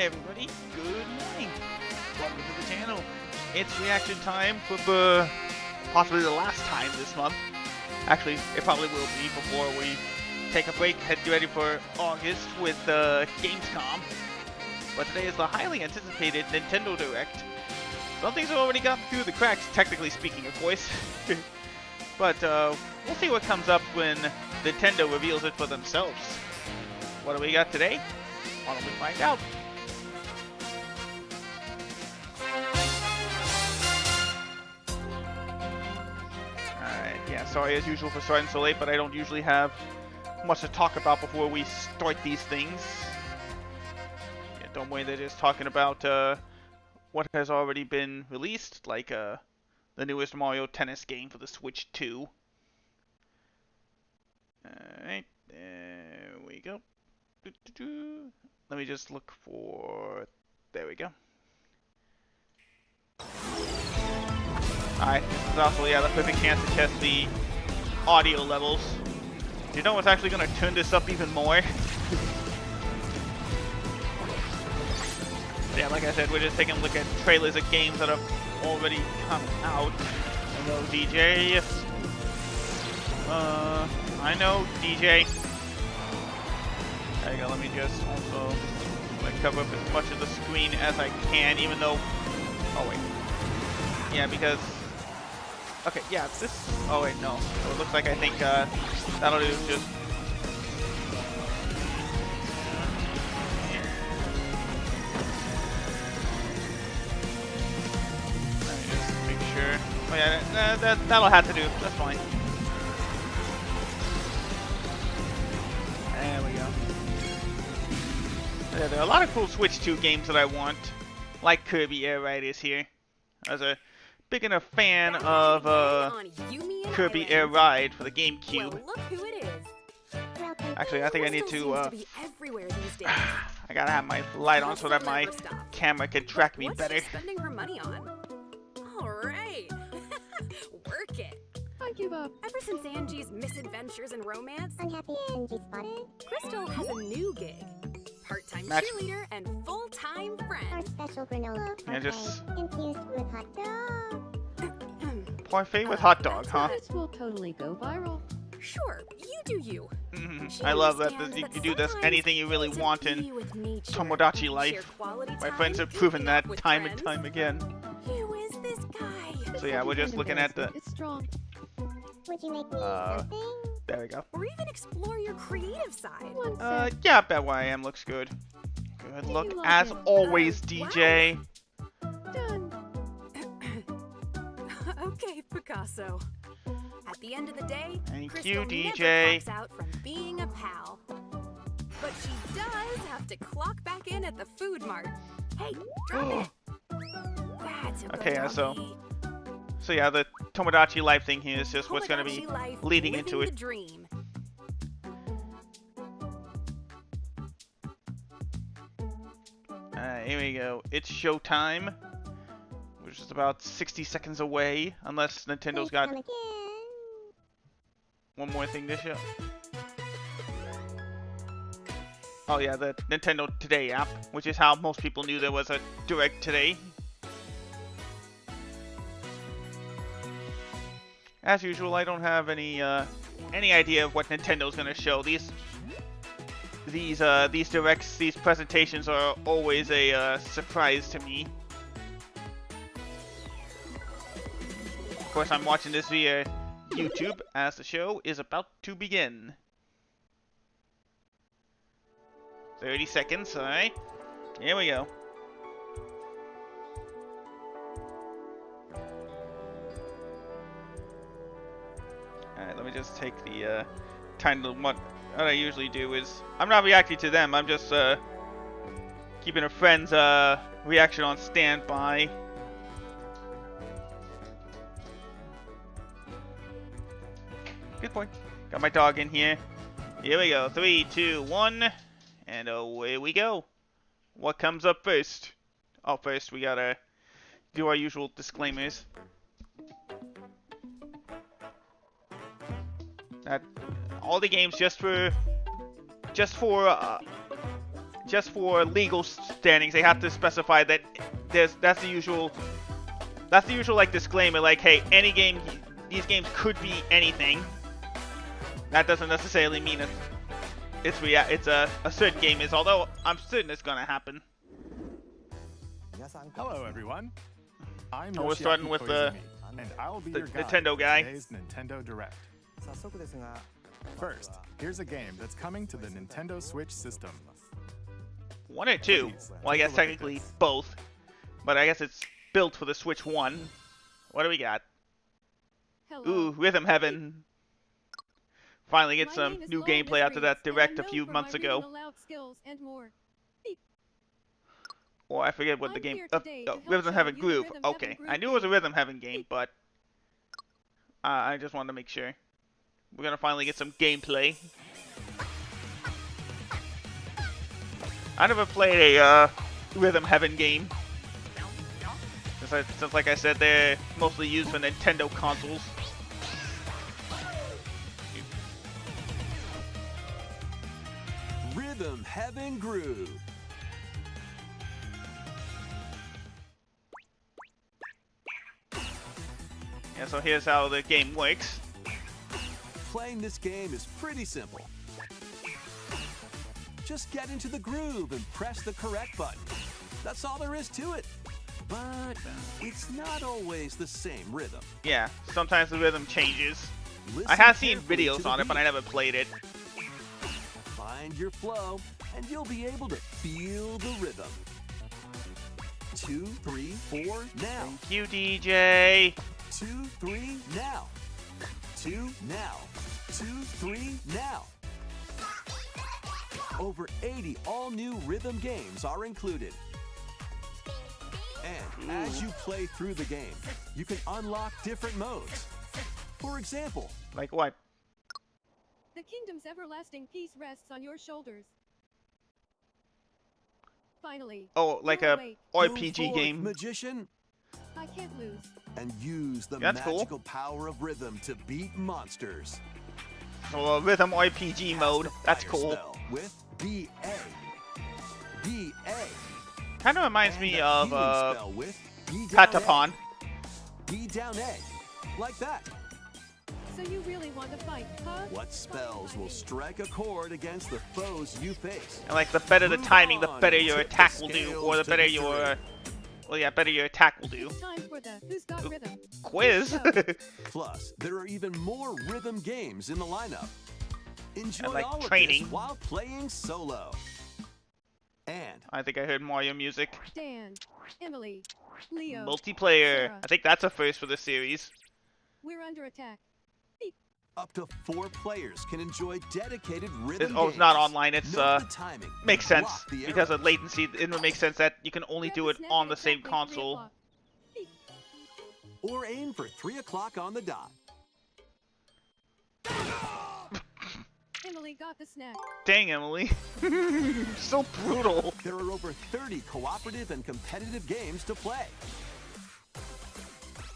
everybody, good morning. Welcome to the channel. It's reaction time for possibly the last time this month. Actually, it probably will be before we take a break, head ready for August with Gamescom. But today is the highly anticipated Nintendo Direct. Some things have already gotten through the cracks, technically speaking, of course. But we'll see what comes up when Nintendo reveals it for themselves. What do we got today? Why don't we find out? Alright, yeah, sorry as usual for starting so late, but I don't usually have much to talk about before we start these things. Yeah, don't worry, they're just talking about what has already been released, like the newest Mario Tennis game for the Switch 2. Alright, there we go. Let me just look for... There we go. Alright, this is also, yeah, the perfect chance to test the audio levels. Do you know what's actually going to turn this up even more? Yeah, like I said, we're just taking a look at trailers of games that have already come out. Hello, DJ. I know, DJ. There you go, let me just also cover up as much of the screen as I can, even though... Oh, wait. Yeah, because... Okay, yeah, this... Oh, wait, no. So it looks like I think that'll do just... Let me just make sure... Oh, yeah, that'll have to do. That's fine. There we go. Yeah, there are a lot of cool Switch 2 games that I want, like Kirby Air Ride is here. I was a big enough fan of Kirby Air Ride for the GameCube. Well, look who it is. Actually, I think I need to, I gotta have my light on so that my camera can track me better. What's she spending her money on? All right. Work it. I give up. Ever since Angie's misadventures in romance, Unhappy Angie spotted. Crystal has a new gig. Part-time Max. cheerleader and full-time Our friend. special granola. Yeah, just- Infused with hot dog. Parfait with hot dog, huh? This will totally go viral. Sure, you do you. She I love that understands you can do this sometimes anything you really to want in be with nature, Tomodachi share life. quality My time, friends have proven hooking that up with time and friends. time again. Who is this guy? So yeah, we're just looking at the... It's strong. Would you make me something? There we go. Or even explore your creative side. One sec. Yeah, I bet where I am looks good. Good look, log as in? always, Wow. DJ. Done. Okay, Picasso. At the end of the day, Thank Crystal you, never DJ. clocks out from being a pal. But she does have to clock back in at the food mart. Hey, drop it. That's a good Okay, so- doggy. So yeah, the Tomodachi life thing here is just what's going to be Tomodachi life, leading into living it. the dream. Here we go. It's showtime. We're just about 60 seconds away, unless Nintendo's Please got come again. one more thing to show. Oh yeah, the Nintendo Today app, which is how most people knew there was a Direct today. As usual, I don't have any idea of what Nintendo's gonna show. These directs, these presentations are always a surprise to me. Of course, I'm watching this via YouTube as the show is about to begin. 30 seconds, alright. Here we go. Alright, let me just take the time to what I usually do is I'm not reacting to them, I'm just keeping a friend's reaction on standby. Good point. Got my dog in here. Here we go. 3, 2, 1, and away we go. What comes up first? Oh, first we gotta do our usual disclaimers. That all the games just for just for legal standings, they have to specify that that's the usual like disclaimer, like, hey, any game, these games could be anything. That doesn't necessarily mean it's a certain game is, although I'm certain it's gonna happen. Hello, everyone. I'm We're starting with the and I'll be your guide Nintendo for guy. today's Nintendo Direct. First, here's a game that's coming to the Nintendo Switch system. 1 or 2? Well, I guess technically both, but I guess it's built for the Switch 1. What do we got? Hello. Ooh, Rhythm Heaven. Finally get My some name is new Lone gameplay after that Mysteries, and direct a I'm few known for months my ago. reading aloud skills and more. Or I forget what the I'm game. here today to help Rhythm show Heaven you the Groove. Rhythm Heaven Okay, Groove I knew it was a game. Rhythm Heaven game, but I just wanted to make sure. We're gonna finally get some gameplay. I never played a Rhythm Heaven game. Since, like I said, they're mostly used for Nintendo consoles. Rhythm Heaven Groove. Yeah, so here's how the game works. Playing this game is pretty simple. Just get into the groove and press the correct button. That's all there is to it. But it's not always the same rhythm. Yeah, sometimes the rhythm changes. Listen I have seen carefully to videos the on it, but I beat. never played it. Find your flow, and you'll be able to feel the rhythm. 2, 3, 4, now. Thank you, DJ. 2, 3, now. 2, now. 2, 3, now. Over 80 all-new rhythm games are included. And as you play through the game, you can unlock different modes. For example, Like what? The kingdom's everlasting peace rests on your shoulders. Finally. Oh, like you're a awake. go RPG forth, game. magician, I can't lose. and use the That's cool. magical power of rhythm to beat monsters. So a rhythm RPG Cast mode. a That's fire cool. spell with BA. BA. Kind of reminds And me a of healing spell with B down Patapon. A. B down A. Like that. So you really want to fight, huh? What spells will strike a chord against the foes you face? And like the better the Move timing, the on better and your tip the attack will do, scales or the to better victory. your, well, yeah, better your attack will do. It's time for the Who's Got Rhythm Quiz. Plus, there are even more rhythm games in the lineup. Enjoy like all training. of this while playing solo. And I think I heard Mario music. Dan, Emily, Leo. Multiplayer. Sarah. I think that's a first for the series. We're under attack. up to 4 players can enjoy dedicated rhythm Oh, it's not games. online. It's Note the timing. makes sense Block the because arrow. of latency. It would make sense that you can only Grab do the it snack on at the same exactly 3 console. o'clock. Or aim for 3 o'clock on the dot. Emily got the snack. Dang, Emily. So brutal. There are over 30 cooperative and competitive games to play.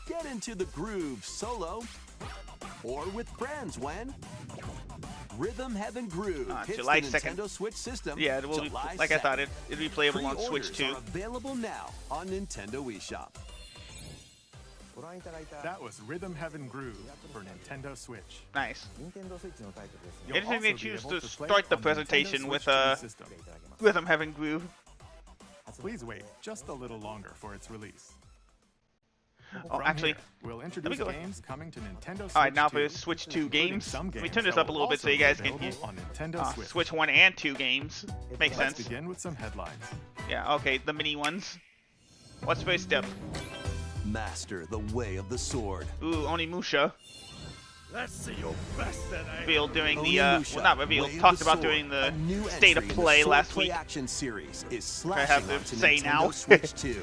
Get into the groove solo or with friends when Rhythm Heaven Groove hits July the 2nd. Nintendo Switch system. Yeah, it will be, July like I thought, 2nd. it'd be playable on Pre-orders Switch too. are available now on Nintendo eShop. That was Rhythm Heaven Groove for Nintendo Switch. Nice. You'll Interesting also they be choose able to play start it the on Nintendo presentation Switch with 2 system. Rhythm Heaven Groove. Please wait just a little longer for its release. Oh, From actually, here, we'll introduce go. games coming to Nintendo Switch All right, now 2, for Switch 2 including games. some Let me games turn this that up a will little bit also so you be guys can available hear. on Nintendo Switch. Switch 1 and 2 games. Makes Let's sense. begin with some headlines. Yeah, okay, the mini ones. What's first step? Master the way of the sword. Ooh, Onimusha. Let's see your best tonight. Revealed during the, Onimusha, well, not revealed, Way of talked the about Sword, during the a new State of entry in the Play Sword last Play week. Action series is I have slashing to onto say Nintendo now. Switch 2.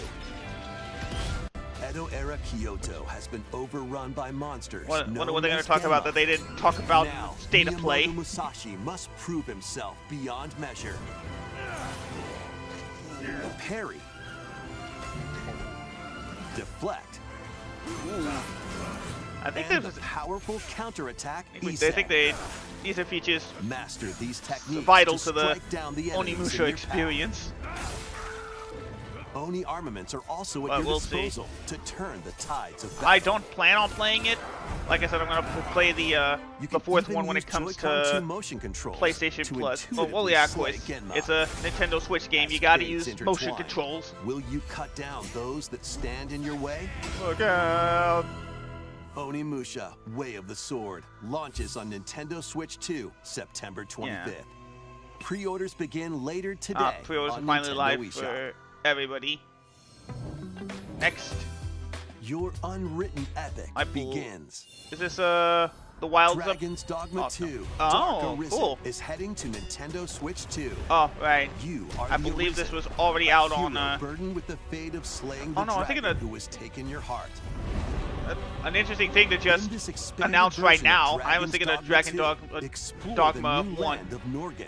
Edo era Kyoto has been overrun by monsters. Wonder what known they're going as to talk about Genma. that they didn't talk about Now, State of Play. Miyamoto Musashi must prove himself beyond measure. Parry. I think and this the is. powerful counterattack I Ise. think these are features Master these techniques vital to to the strike down the enemies in Onimusha your experience. path. Oni armaments are also at Well, your we'll see. disposal to turn the tides of battle. I don't plan on playing it. Like I said, I'm gonna play the You can fourth even one when use it comes Joy-Con 2 to motion controls PlayStation to Plus. Well, intuitively yeah, of slay course. Genma. It's a Nintendo Switch game. As You gotta fates use intertwine, motion controls. Will you cut down those that stand in your way? Look out! Onimusha, Way of the Sword, launches on Nintendo Switch 2, September 25th. Pre-orders begin later today Pre-orders are on finally Nintendo live eShop. for everybody. Next, Your unwritten epic I believe- begins. is this the Wilds Up? Dragon's Dogma Oh, 2, oh, Dark Arisen cool. is heading to Nintendo Switch 2. Oh, right. You are I the believe this Arisen, was already a out hero on burdened with the fate of slaying the Oh, no, I'm thinking dragon of- who has taken your heart. an interesting thing to just In this expanded announced right version of now. I was thinking of Dragon Explore Dogma the new 1. land of Norgan.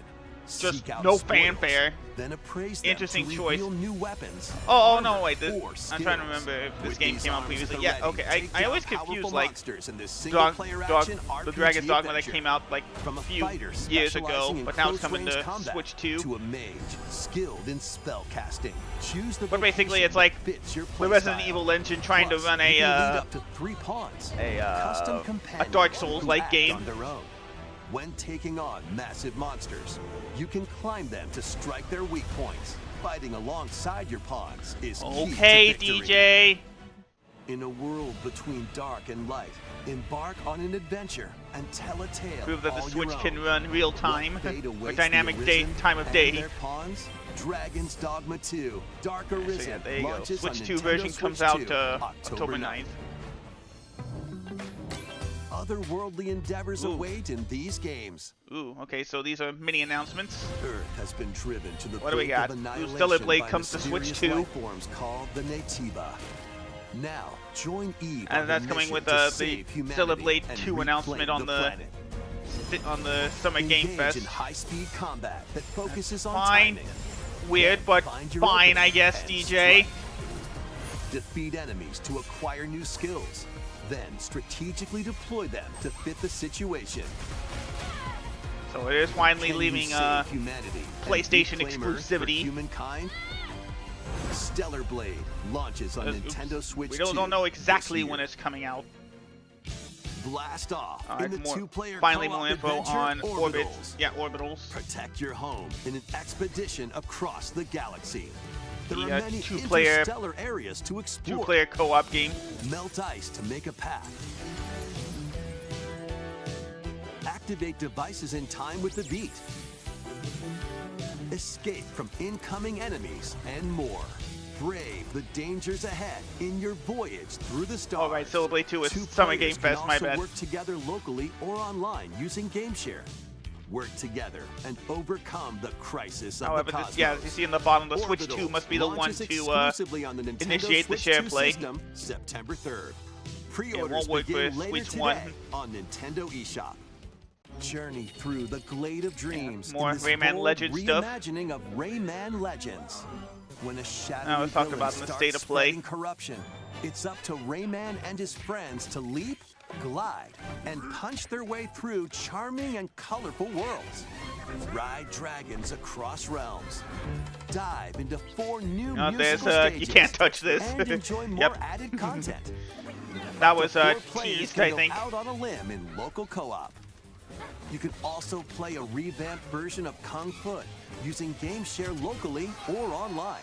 Just Seek out no spoils, fanfare. Then appraise them Interesting to choice. reveal new weapons. Oh, no, armor, wait. This, or I'm trying to skills. remember if this With game these came out arms at previously. the Yeah, ready, okay. take I down always powerful confuse like monsters in this Dog, single-player Dog, action the RPG Dragon's Dogma that adventure. came out like From a a few fighter years ago, specializing in but now it's close coming range to combat, Switch 2. to a mage skilled in spell casting. Choose the But basically, vocation it's like that fits your the Resident playstyle. Evil engine trying Plus, to run you can lead a up to 3 pawns, a custom companions Dark who Souls-like act game. on their own. When taking on massive monsters, you can climb them to strike their weak points. Fighting alongside your pawns is key Okay, to victory. DJ. In a world between dark and light, embark on an adventure and tell a tale Prove that the all Switch your can own. run real What time fate or awaits dynamic the day Arisen time of and day. their pawns? Dragon's Dogma 2, Dark So Arisen yeah, there you go. launches Switch on 2 Nintendo version Switch comes out 2, October 9th. Otherworldly endeavors Ooh. await in these games. Ooh, okay, so these are mini announcements. Earth has been driven to the What do we brink got? of Ooh, annihilation Stellar Blade by comes to Switch mysterious 2. life forms called the Netiba. Now, join Eve And on that's her coming mission with to the save humanity Stellar Blade and 2 reclaim announcement on the planet. Summer Game Engage Fest. in high-speed combat that focuses on Fine. timing. Weird, but Find your fine, opening I guess, and DJ. strike. Defeat enemies to acquire new skills. Then strategically deploy them to fit the situation. So it is finally Can you leaving save humanity and PlayStation reclaim Earth for exclusivity. humankind? Stellar Blade launches on Nintendo Switch we 2 don't know exactly this when year. it's coming out. Blast off Alright, in the more, two-player finally co-op more info adventure on Orbit. Orbitals. Yeah, Orbitals. Protect your home in an expedition across the galaxy. There The, are many two-player- interstellar areas to explore. Two-player co-op game. Melt ice to make a path. Activate devices in time with the beat. Escape from incoming enemies and more. Brave the dangers ahead in your voyage through the stars. All right, Stellar Blade 2 is Two Summer players Game can Fest, my also bad. work together locally or online using GameShare. Work together and overcome the crisis of However, the cosmos. yeah, as you see in the bottom, the Switch 2 Orbitals must be the one launches to exclusively on the Nintendo initiate the Switch share 2 play. system September 3rd. won't Pre-orders work begin for later Switch today 1. on Nintendo eShop. Journey through the Glade of Dreams. more in this Rayman bold Legends stuff. reimagining of Rayman Legends. When a shadowy Now let's talk villain about in the starts state of play. spreading corruption, it's up to Rayman and his friends to leap, glide, and punch their way through charming and colorful worlds. Ride dragons across realms. Dive into 4 new No, there's, musical stages. you can't touch this. And enjoy more Yep. added content. That was Four players teased, can I go think. out on a limb in local co-op. You can also play a revamped version of Kung Fu using GameShare locally or online.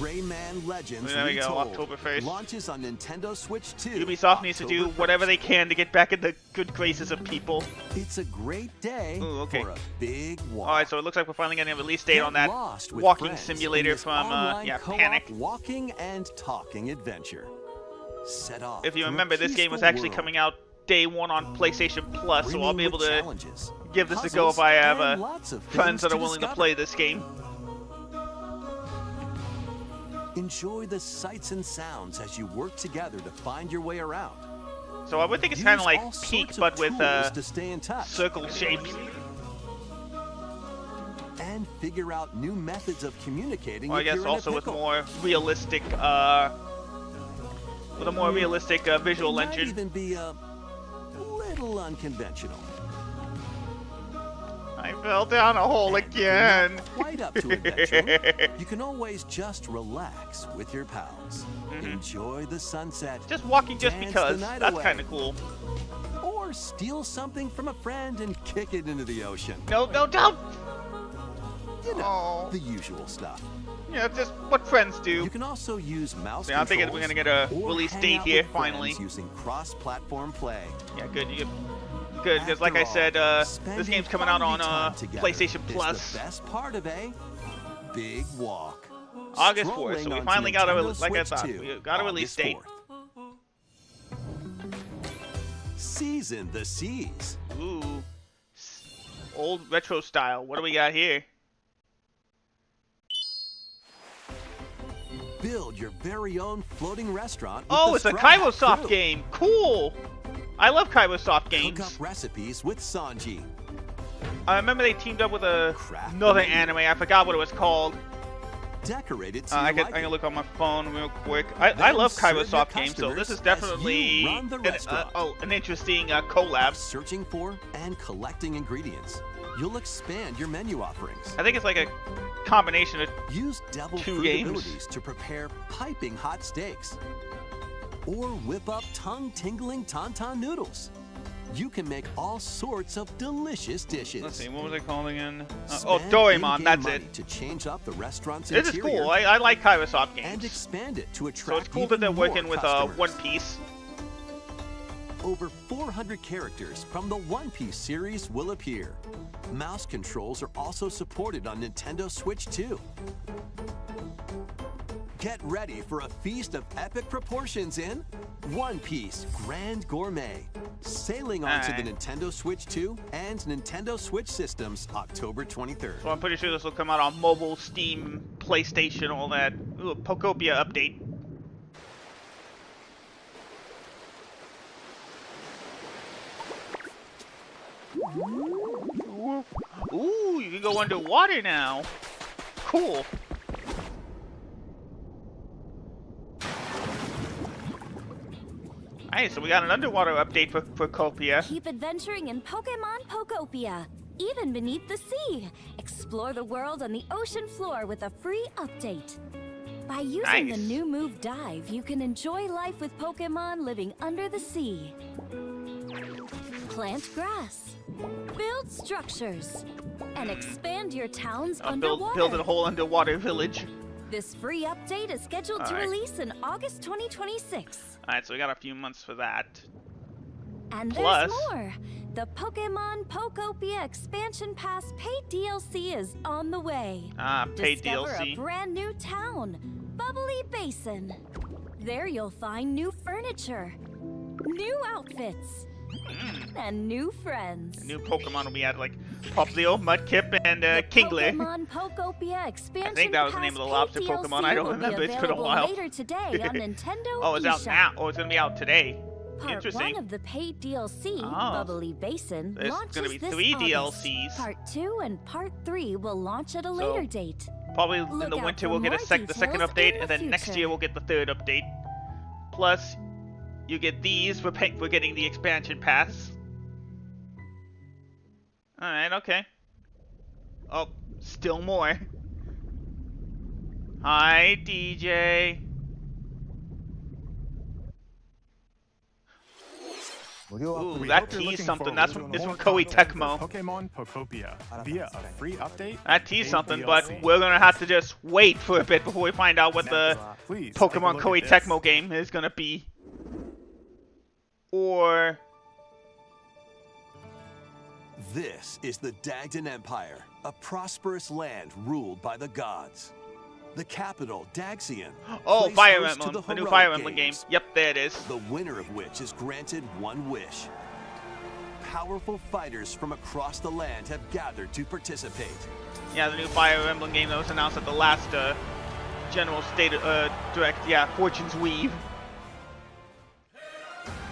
Rayman Legends There we go, Retold October 1st. launches on Nintendo Switch 2. Ubisoft needs to do October whatever 1st. they can to get back in the good graces of people. It's a great day Ooh, okay. for a big walk. Alright, so it looks like we're finally getting a release date Get on that lost with walking friends simulator in this from online co-op Panic. walking and talking adventure. Set off If you through a remember, this game was peaceful actually world, coming out day 1 on PlayStation Plus, so I'll be brimming able with to challenges, give this a go if puzzles, I have and lots of friends things that are willing to discover. play this game. Enjoy the sights and sounds as you work together to find your way around. So I would think it's Use kind of like all Peak, sorts of but with tools to stay in touch circle shapes. and figure out new methods of communicating. Or I if guess you're in a also with pickle. more realistic, visual It might engine. even be little unconventional. I fell down a hole And if you're not again. quite up to adventuring, you can always just relax with your pals. Enjoy the sunset. Just walking just dance because. the night That's away, kind of cool. Or steal something from a friend and kick it into the ocean. No, no, don't. You know, Oh. the usual stuff. Yeah, just what friends do. You can also use mouse Yeah, I think controls we're gonna get a or release hang date out here with friends finally. using cross-platform play. Yeah, good. Good, because like I After said, all, this spending game's coming out on quality time together PlayStation is Plus the best part of a big walk. August 4th. Strolling So we onto finally got a Nintendo like I Switch thought, 2, we got a release August date. 4th. Season the seas. Ooh, old retro style. What do we got here? Build your very own floating restaurant. With Oh, the it's a Straw Hat Kairosoft crew. game. Cool. I love Kairosoft games. Cook up recipes with Sanji. I remember they teamed up with Craft another the menu. anime. I forgot what it was called. Decorate it so I you can like I can it. look on my phone real quick. I Then love serve your Kairosoft games, so this customers is as definitely you run the restaurant. an interesting collab. Searching for and collecting ingredients. You'll expand your menu offerings. I think it's like a combination of Use devil Two fruit games. abilities to prepare piping hot steaks. Or whip up tongue-tingling tauntaun noodles. You can make all sorts of delicious dishes. Let's see, what was it called again? Spend Doraemon, in-game that's money it. to change up the restaurant's This is interior cool. I like Kairosoft and games. expand it to So attract it's cool that they're even more working with customers. One Piece. Over 400 characters from the One Piece series will appear. Mouse controls are also supported on Nintendo Switch 2. Get ready for a feast of epic proportions in One Piece Grand Gourmet. Sailing onto the Alright. Nintendo Switch 2 and Nintendo Switch systems October 23rd. So I'm pretty sure this will come out on mobile, Steam, PlayStation, all that. Ooh, Pokopia update. Ooh, you can go underwater now. Cool. Alright, so we got an underwater update for Copia. Keep adventuring in Pokemon Pokopia, even beneath the sea. Explore the world on the ocean floor with a free update. By using the Nice. new move Dive, you can enjoy life with Pokemon living under the sea. Plant grass, build structures, and expand your towns underwater. Build a whole underwater village. This free update is scheduled to Alright. release in August 2026. Alright, so we got a few months for that. And Plus- there's more. The Pokemon Pokopia Expansion Pass paid DLC is on the way. Paid Discover DLC. a brand new town, Bubbly Basin. There you'll find new furniture, new outfits, and new friends. New Pokemon will be added, like Popplio, Mudkip, and The Kingler. Pokemon Pokopia Expansion that was the name Pass of the lobster paid Pokemon. DLC I don't will be remember. It's been a available while. Later today on Nintendo Oh, it's out eShop. now. Oh, it's gonna be out today. Part Interesting. 1 of the paid DLC, Oh. Bubbly Basin, There's launches gonna be this 3 August. DLCs. Part 2 and Part 3 will launch at a later date. Probably in Look the out winter for we'll get more the second details update, in and the then next future. year we'll get the third update. Plus, you get these. We're getting the expansion pass. All right, okay. Oh, still more. Hi, DJ. Ooh, We that hope you're teased looking something. forward That's to from more Koei content Tecmo. for Pokemon Pokopia via a free update. That teased paid something, but DLC. we're gonna have to just wait for a bit before we find out what the Please take a Pokemon look Koei at this. Tecmo game is gonna be. Or This is the Dagdan Empire, a prosperous land ruled by the gods. The capital, Daxian. oh, plays Fire host to Emblem, the new heroic Fire Emblem game. games, Yep, there it is. the winner of which is granted one wish. Powerful fighters from across the land have gathered to participate. Yeah, the new Fire Emblem game that was announced at the last General State Direct. Yeah, Fortune's Weave.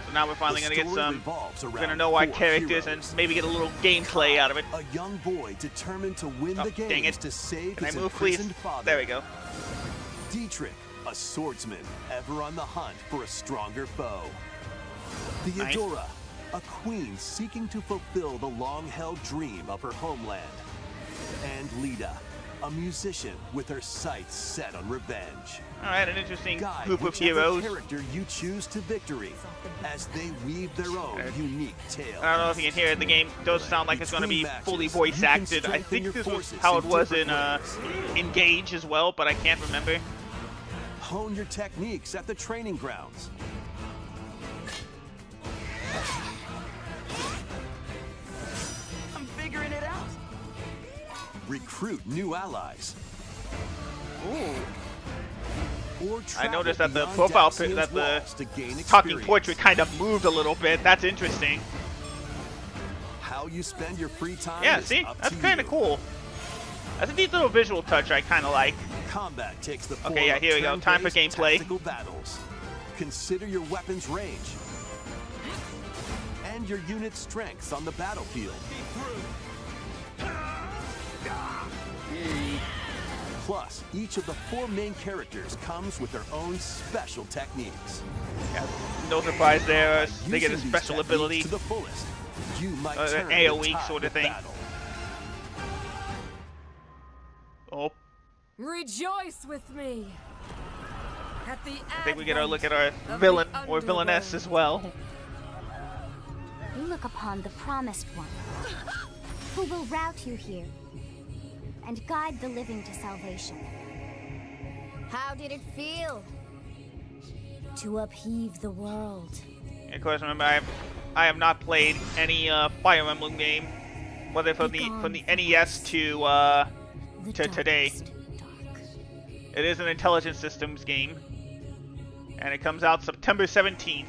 So now we're finally The gonna get story some. revolves We're gonna around know our 4 characters heroes. and maybe get a little gameplay out of it. A young boy determined to win Oh, the dang games it. to save Can I his move, please? imprisoned father. There we go. Dietrich, a swordsman, ever on the hunt for a stronger foe. Nice. Theodora, a queen seeking to fulfill the long-held dream of her homeland. And Lita, a musician with her sights set on revenge. All right, an interesting Guide group of whichever heroes. character you choose to victory as they weave their own unique tale. I don't know if you can hear it. The game does sound like it's going to be fully voice acted. I think this was how it was in Engage as well, but I can't remember. Hone your techniques at the training grounds. I'm figuring it out. Recruit new allies. Ooh. Or I noticed that the travel profile beyond pic, that the walls to gain talking experience. portrait kind of moved a little bit. That's interesting. How you spend your free time Yeah, is see? up That's to kind of you. cool. That's a neat little visual touch I kind of like. Combat takes the form Okay, yeah, of here we go. Time for turn-based gameplay. tactical battles. Consider your weapon's range and your unit's strengths on the battlefield. Plus, each of the 4 main characters comes with their own special techniques. Yeah, no surprise there. They get a Using these special techniques ability. to the fullest, you might An turn AoE the tide sort of thing. battle. Oh, Rejoice with me. At the I think we get a look at our advent of villain the or villainess underworld. as well. You look upon the promised one, who will route you here and guide the living to salvation. How did it feel to upheave the world? And of course, remember I have not played any Fire Emblem game, whether from the NES to The today. darkest dark. It is an intelligent systems game, and it comes out September 17th.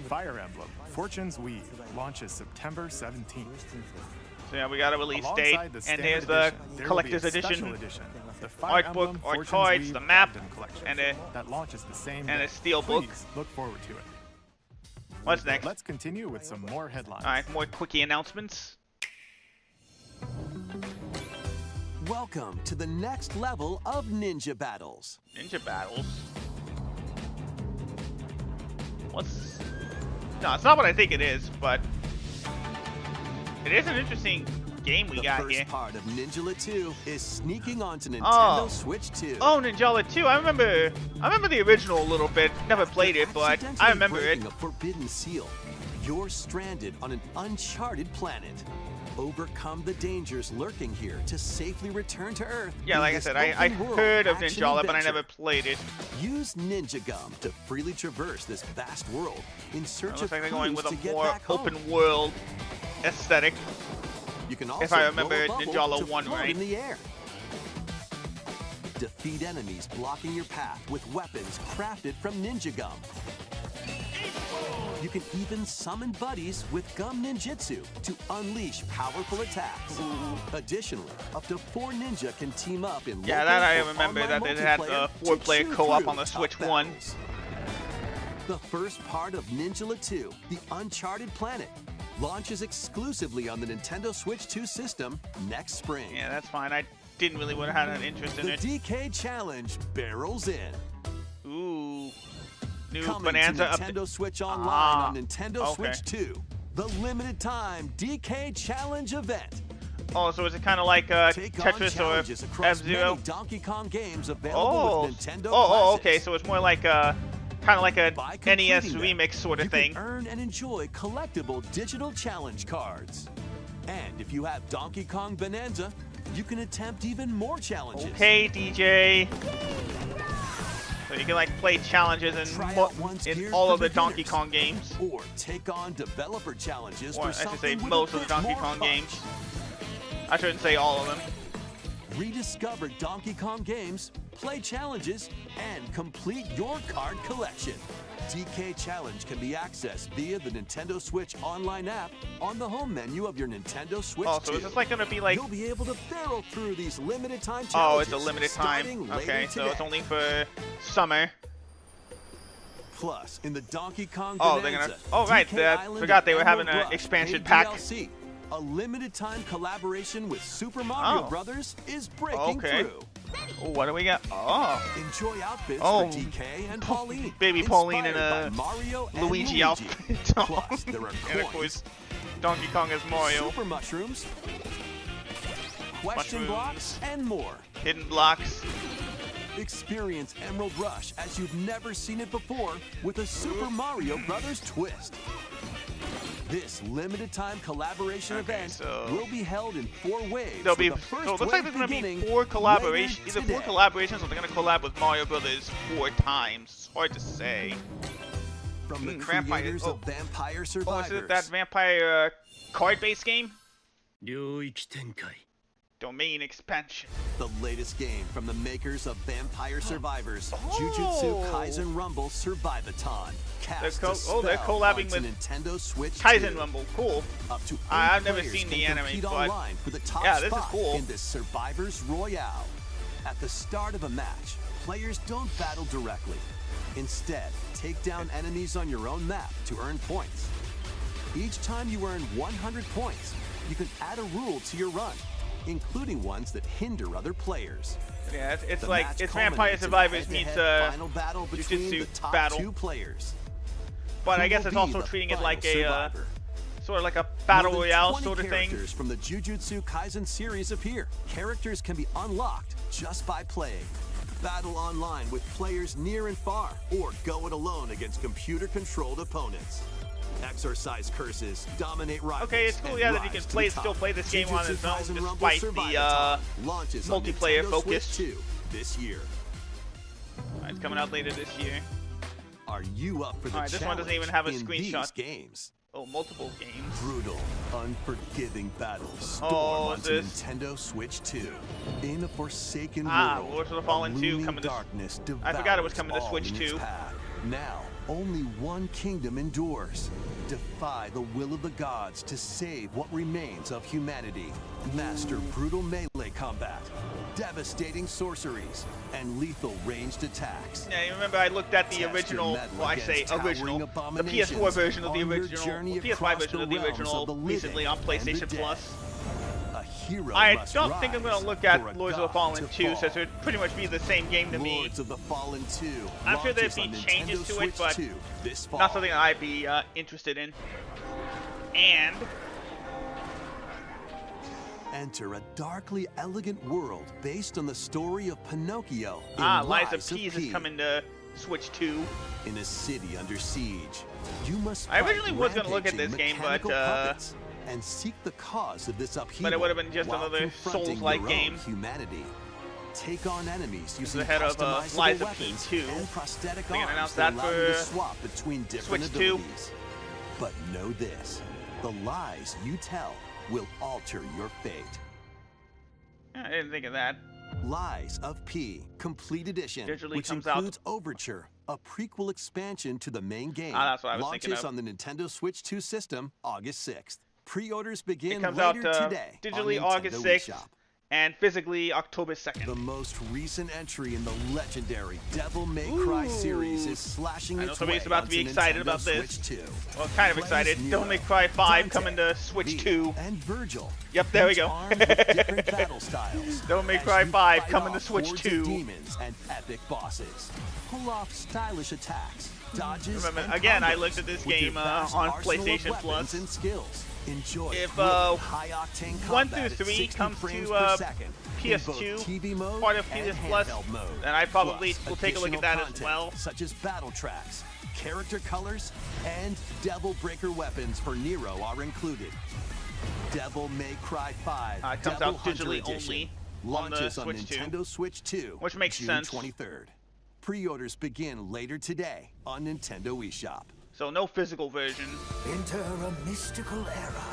Fire Emblem Fortune's Weave launches September 17th. So yeah, we got a release date, Alongside the and standard here's the edition, there will be collector's a special edition, edition, the Fire art Emblem book, art Fortune's cards, Weave the map, Captain Collection and a that launches the same and day. a steel book. Please look forward to it. What's next? Let's continue with some more headlines. All right, more quickie announcements. Welcome to the next level of ninja battles. Ninja battles. What's? No, it's not what I think it is, but it is an interesting game we The got first here. part of Ninjala 2 is sneaking onto Nintendo Switch 2. Oh, Ninjala 2. I remember the original a little bit. Never played it, but Accidentally I remember it. breaking a forbidden seal. You're stranded on an uncharted planet. Overcome the dangers lurking here to safely return to Earth. Yeah, in like I this said, I open-world heard of action Ninjala, but I adventure. never played it. Use Ninja Gum to freely traverse this vast world in It search looks of like they're going clues with to a get more back home. open world aesthetic. You can also I remember blow a bubble Ninjala to 1 float right. in the air. Defeat enemies blocking your path with weapons crafted from Ninja Gum. You can even summon buddies with Gum Ninjutsu to unleash powerful attacks. Additionally, up to 4 ninja can team up in Yeah, local that I or remember online that they had multiplayer to 4-player chew co-op through on the tough Switch 1. battles. The first part of Ninjala 2, The Uncharted Planet, launches exclusively on the Nintendo Switch 2 system next spring. Yeah, that's fine. I didn't really would have had an interest in The it. DK Challenge barrels in. Ooh. New Coming Bonanza to up. Nintendo Switch Online Ah, on Nintendo okay. Switch 2. The limited time DK Challenge event. Oh, so is it kind of like Take on Tetris challenges or across F-Zero? many Donkey Kong games available Oh, with Nintendo oh, okay. Classics. So it's more like kind of like a By NES completing them, remix sort of you thing. can earn and enjoy collectible digital challenge cards. And if you have Donkey Kong Bonanza, you can attempt even more challenges. Okay, DJ. So you can like play challenges Try out ones in geared all for of the Donkey beginners. Kong games, Or take on developer challenges or for I should say something with most a of the bit Donkey more Kong punch. games. I shouldn't say all of them. Rediscover Donkey Kong games, play challenges, and complete your card collection. DK Challenge can be accessed via the Nintendo Switch Online app on the home menu of your Nintendo Switch Oh, so 2. is this like gonna be like? You'll be able to barrel through these limited time challenges. Oh, it's a limited starting time. later Okay, so it's today. only for summer. Plus, in the Donkey Kong Oh, they're Bonanza, gonna. Oh, right. DK I Island forgot they and were having Emerald an Rush expansion paid pack. DLC A limited-time collaboration with Super Mario Oh. Brothers is breaking Okay. through. Oh, what do we got? Oh, Enjoy outfits Oh. for DK and Pauline. Baby Pauline in inspired a by Mario and Luigi outfit. Plus, there are And of coins, course, Donkey Kong as Mario. super mushrooms, question Mushrooms. blocks, and more. Hidden blocks. Experience Emerald Rush as you've never seen it before with a Super Mario Brothers twist. This limited-time collaboration Okay, event so- will be held in 4 waves. There'll be. with the first So it looks like wave there's gonna be beginning 4 collaborations. later Either 4 today. collaborations or they're gonna collab with Mario Brothers 4 times. It's hard to say. From the Vampire- creators oh. of Vampire Oh, is Survivors. it that vampire card-based game? 領域展開 Domain expansion. The latest game from the makers of Vampire Survivors, Oh. Jujutsu Kaisen Rumble Survivathon. Cast They're a spell they're collabing onto with Nintendo Switch Kaizen 2. Rumble. Cool. Up to 8 I've never players seen can the anime, compete but- online for the top Yeah, this is spot cool. in this Survivors Royale. At the start of a match, players don't battle directly. Instead, take down enemies on your own map to earn points. Each time you earn 100 points, you can add a rule to your run, including ones that hinder other players. Yeah, it's The like match it's Vampire culminates in a Survivors meets head-to-head final battle between Jujutsu the top battle. 2 players. But I Who guess will it's be also the treating it final like a survivor? sort of like a battle More than royale 20 sort of thing. characters from the Jujutsu Kaisen series appear. Characters can be unlocked just by playing. Battle online with players near and far, or go it alone against computer-controlled opponents. Exorcise curses, dominate rivals. Okay, it's cool, and yeah, that you rise can to play the top. still play this game on Jujutsu its own Kaisen Rumble despite the Survivathon launches on multiplayer Nintendo focus. Switch 2 this year. It's coming out later this year. Are you up for the Alright, this one doesn't even have a challenge in screenshot. these games? Oh, multiple games. Brutal, unforgiving battles storm Oh, onto this- Nintendo Switch 2. In a forsaken Ah, world, Lords of the Fallen a 2 looming coming to- darkness I forgot it was devours coming to all Switch in its 2. path. Now, only one kingdom endures. Defy the will of the gods to save what remains of humanity. Master brutal melee combat, devastating sorceries, and lethal ranged attacks. Yeah, you remember I looked at the Test your original, mettle well, I say against towering original, the abominations PS4 version of the on your original, journey PS5 across version the of the realms original, of the recently on living and the PlayStation dead. Plus. A hero I must don't think I'm rise gonna look for at a Lords of the god Fallen to 2, fall. since it would pretty much be the same game to me. Lords of the Fallen 2 I'm sure there'd launches be on changes Nintendo to it, Switch but 2 this fall. Not something that I'd be interested in. And Enter a darkly elegant world based on the story of Pinocchio in Lies of Lies of Peas P. is coming to Switch 2. In a city under siege, you must I fight originally was gonna look at rampaging this game, but, mechanical puppets and seek the cause of this upheaval. But it would have been just while another confronting Souls-like your game. own humanity. Take on enemies using the head of, customizable Lies of weapons P2. and prosthetic They can arms announce that that allow you to for swap between different Switch 2. abilities. But know this: the lies you tell will alter your fate. I didn't think of that. Lies of P Complete Edition, Digitally which comes out- includes Overture, a prequel expansion to the main game. That's what I was thinking launches of. on the Nintendo Switch 2 system August 6th. Pre-orders begin It comes out later today digitally on August Nintendo 6th eShop. and physically October 2nd. The most recent entry in the legendary Devil May Cry series is slashing I know its somebody's way about to be onto excited Nintendo about this. Switch 2. Well, kind of Blaze excited. Nero, Devil May Cry 5 Dante, coming to Switch V, 2. and Virgil. Yep, there we each go. armed with different battle styles. Devil May as Cry you 5 fight coming to off Switch hordes 2. of demons and epic bosses. Pull off stylish attacks, dodges, Remember, and again, I combos looked at this with your game, vast on arsenal of PlayStation weapons Plus. and skills. Enjoy If, thrilling, high-octane 1 combat through at 3 60 comes frames to, per second in both PS2, TV mode part of and PS Plus, handheld mode. then I probably Plus, will take a look at additional that as content, well. such as battle tracks, character colors, and Devil Breaker weapons for Nero are included. Devil May Cry 5 It comes Devil out Hunter digitally Edition only launches on on the Switch 2. Nintendo Switch 2, Which makes June sense. 23rd. Pre-orders begin later today on Nintendo eShop. So no physical version. Enter a mystical era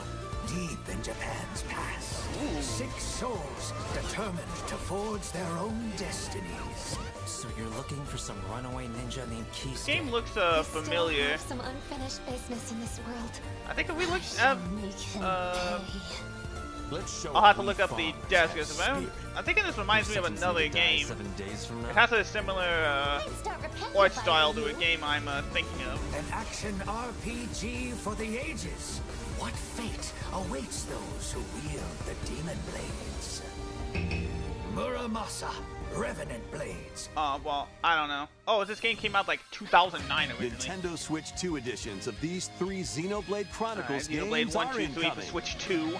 deep in Japan's past. 6 souls determined to forge their own destinies. So you're looking for some runaway ninja named This Keisuke? game looks familiar. some unfinished business in this world. I think if we look at Let's show I'll have to what look we up the farmers desk. have I'm spirit. thinking this reminds me of another game. 7 days from It now. has a similar art style to a game I'm thinking of. An action RPG for the ages. What fate awaits those who wield the demon blades? Muramasa, Revenant Blades. Well, I don't know. Oh, this game came out like 2009 originally. Nintendo Switch 2 editions of these 3 Xenoblade Chronicles Xenoblade games 1, are 2, 3 for incoming. Switch 2.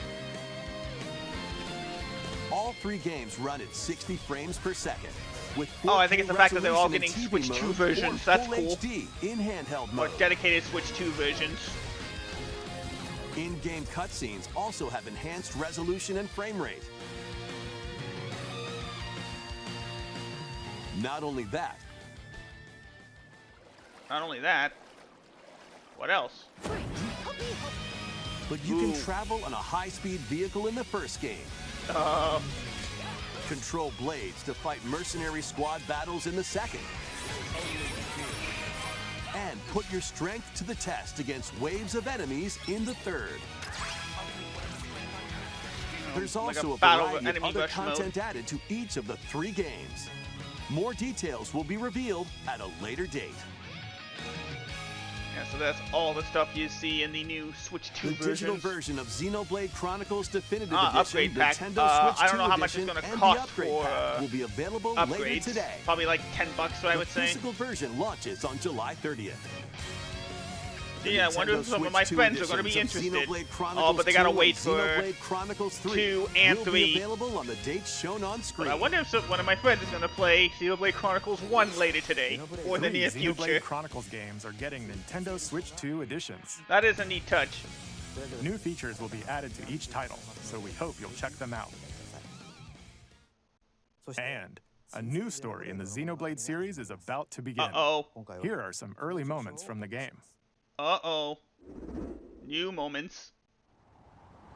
All 3 games run at 60 frames per second. With 4K Oh, I think it's the fact that they're all resolution in getting TV Switch 2 mode versions. or That's full cool. HD in handheld Or mode. dedicated Switch 2 versions. In-game cutscenes also have enhanced resolution and frame rate. Not only that, Not only that, what else? but you can Ooh. travel on a high-speed vehicle in the first game. Control blades to fight mercenary squad battles in the second. And put your strength to the test against waves of enemies in the third. There's Like a also a battle variety of enemy other rush mode. content added to each of the 3 games. More details will be revealed at a later date. Yeah, so that's all the stuff you see in the new Switch 2 The digital versions. version of Xenoblade Chronicles Definitive Upgrade Edition, pack. Nintendo Switch 2 I don't know how much it's Edition, gonna and cost the upgrade for, pack will be available later Upgrades. today. Probably like $10, I would The say. physical version launches on July 30th. The Yeah, I wonder if Nintendo some of Switch my 2 friends are going to be editions of interested. Xenoblade Oh, Chronicles but they got to 2 wait and for Xenoblade Chronicles 3 2 and will 3. be available on the dates shown on screen. But I wonder if one of my friends is going to play Xenoblade Chronicles 1 later today, or in the 3 near Xenoblade future. Chronicles games are getting Nintendo Switch 2 editions. That is a neat touch. New features will be added to each title, so we hope you'll check them out. And a new story in the Xenoblade series is about to begin. Uh-oh. Here are some early moments from the game. Uh-oh. New moments.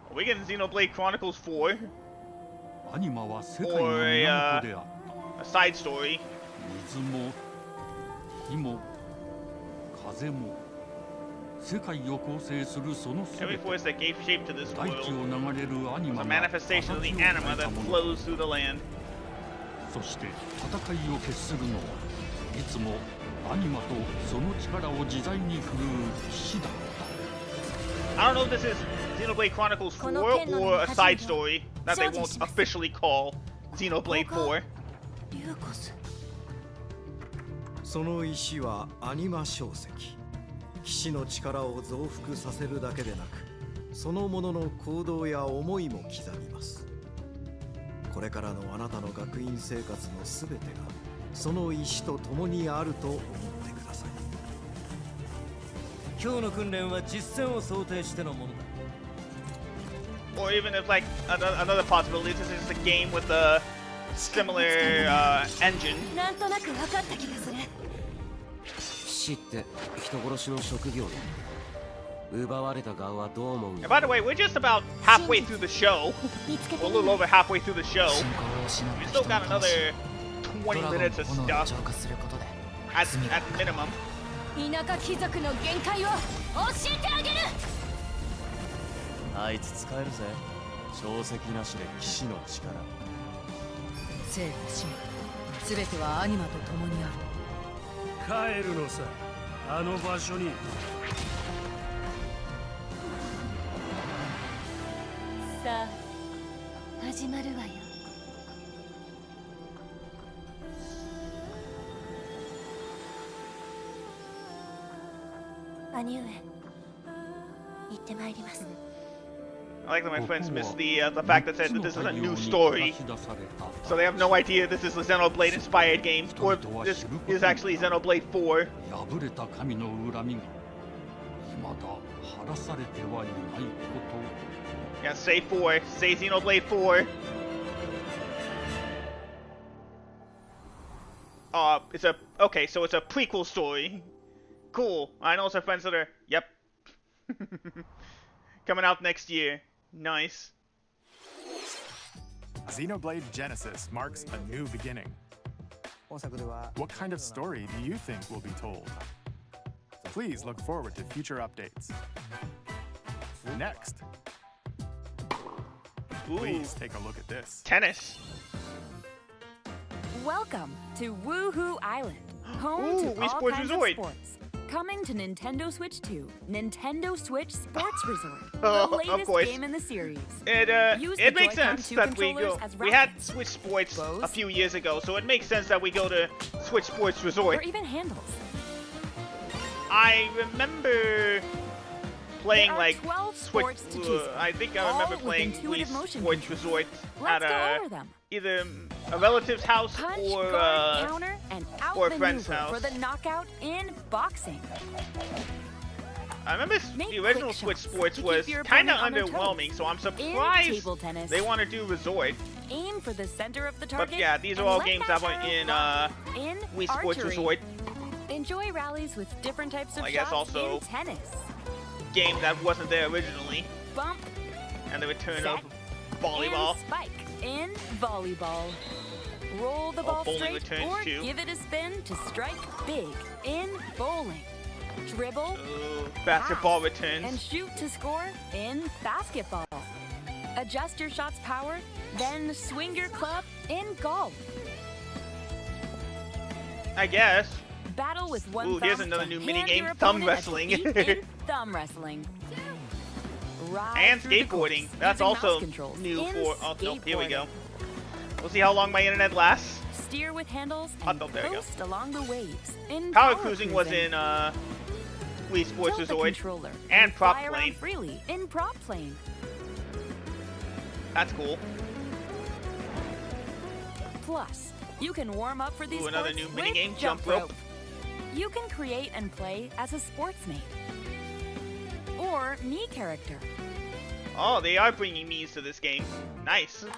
Are we getting Xenoblade Chronicles 4? Or a side story? Every force that gave shape to this world was a manifestation of the anima that flows through the land. I don't know if this is Xenoblade Chronicles 4 or a side story that they won't officially call Xenoblade 4. その石はアニマ小石。騎士の力を増幅させるだけでなく、そのものの行動や思いも刻みます。これからのあなたの学院生活のすべてがその石と共にあると思ってください。今日の訓練は実戦を想定してのものだ。 Or even if, like, another possibility, this is just a game with a similar engine. なんとなく分かった気がする。騎士って人殺しの職業だ。奪われた側はどう思うん And だ。 by the way, we're just about halfway through the show. 見つけ We're て a み little る over halfway through the show. 信仰を失っ We た still 人 got の another ド 20 ラゴン minutes の of 炎を stuff 浄化することで at minimum. 田舎貴族の限界を教えてあげる。あいつ使えるぜ。小石なしで騎士の力。生と死すべてはアニマと共にある。帰るのさ、あの場所に。さあ始まるわよ。兄上、行ってまいります。 I like that my friends missed the fact that said that this is a new story. So they have no idea this is a Xenoblade inspired game, or this is actually Xenoblade 4. 破れた神の恨みが未だ晴らされてはいないこと。 Yeah, say 4. Say Xenoblade 4. Okay, so it's a prequel story. Cool. I know some friends that are, yep. Coming out next year. Nice. Xenoblade Genesis marks a new beginning. What kind of story do you think will be told? Please look forward to future updates. Next. Please take a look at this. Tennis. Welcome to Woohoo Island, home Ooh, to Wii all Sports kinds Resort. of sports. Coming to Nintendo Switch 2, Nintendo Switch Sports Resort, Oh, the of latest course. game in the series. It Use the makes Joy-Con sense 2 that we controllers go. as We had rackets, Switch Sports a bows, few years ago, so it makes sense that we go to Switch Sports or Resort. even handles. I remember playing There are like 12 Switch. sports to choose from, I think I all remember with playing intuitive Wii motion Sports controls. Resort Let's at go over them. either a relative's house Punch, or guard, counter, and or a friend's outmaneuver house. for the knockout in boxing. I remember Make the original quick Switch shots Sports to was keep your kind of opponent on their underwhelming, toes. so I'm In surprised table tennis, they want to do Resort. aim for the center of the But target. yeah, these are and all let games that that were arrow in fly. In Wii Sports archery. Resort. Enjoy rallies with different types of I guess shots also in tennis. Game that wasn't there originally, Bump, and the return set, of volleyball. and spike in volleyball. Roll the Oh, ball bowling straight returns or too. give it a spin to strike big in bowling. Dribble, Ooh, basketball pass, and returns. shoot to score in basketball. Adjust your shot's power, then swing your club in golf. I guess. Battle with one Ooh, thumb here's another to new hand minigame, your thumb opponent a wrestling. defeat in thumb wrestling. Ride And through the skateboarding. course That's using mouse also controls new in for. Oh no, here we skateboarding. go. We'll see how long my internet lasts. Steer with handles Oh, and no, there we go. coast along the waves. In Power cruising was in Wii Sports Tilt the Resort controller and prop fly around plane. freely in prop plane. That's cool. Plus, you can warm up for these Ooh, another sports new with minigame, jump rope. You can create and play as a sportsmate or me character. Oh, they are bringing Mii's to this game. Nice. It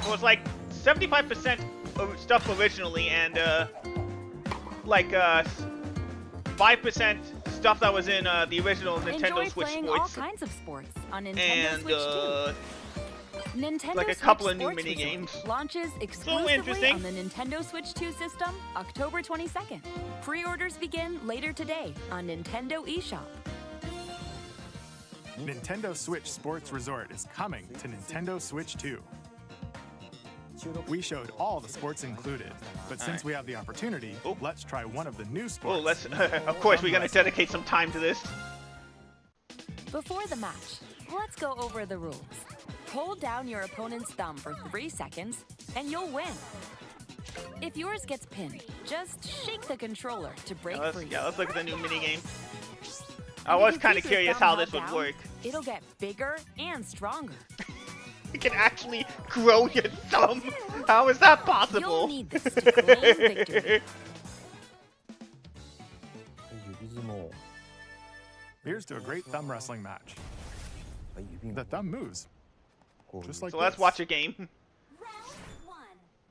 was like 75% of stuff originally, and like 5% stuff that was in the original Nintendo Enjoy Switch playing Sports, all kinds of sports on Nintendo and Switch 2. Nintendo like a Switch couple of new Sports mini Resort games. launches exclusively interesting. on the Nintendo Switch 2 system October 22nd. Pre-orders begin later today on Nintendo eShop. Nintendo Switch Sports Resort is coming to Nintendo Switch 2. We showed all the sports included, but since we have the opportunity, let's try one of the new sports. Oh, let's. Of course, we're gonna dedicate some time to this. Before the match, let's go over the rules. Hold down your opponent's thumb for 3 seconds, and you'll win. If yours gets pinned, just shake the controller to break free. Yeah, let's look at the new mini game. I And was if you kind of keep your curious thumb how held this would down, work. It'll get bigger and stronger. You can actually grow your thumb. How is that possible? You'll need this to claim victory. Here's to a great thumb wrestling match. The thumb moves. Just like So let's this. watch a game.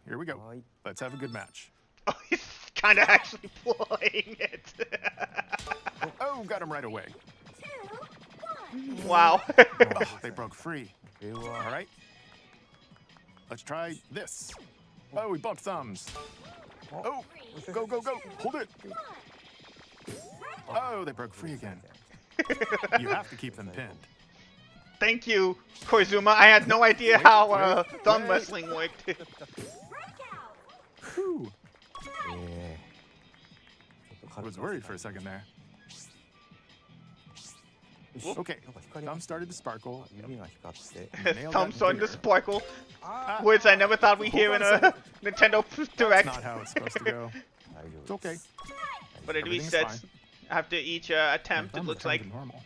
Here we go. Let's have a good match. Oh, he's kind of actually playing it. Oh, got him right away. Wow. Oh, they broke free. All right. Let's try this. Oh, we bumped thumbs. Oh, go, go, go. Hold it. Oh, they broke free again. You have to keep them pinned. Thank you, Koizuma. I had no idea how thumb wrestling worked. Whew. I was worried for a second there. Okay, thumb started to sparkle. Nailed Thumb that starting to finger. sparkle. Words I never thought we'd hear in a Nintendo Direct. That's not how it's supposed to go. It's okay. But it Everything's resets fine. after each attempt, it Thumb looks returned like. to normal.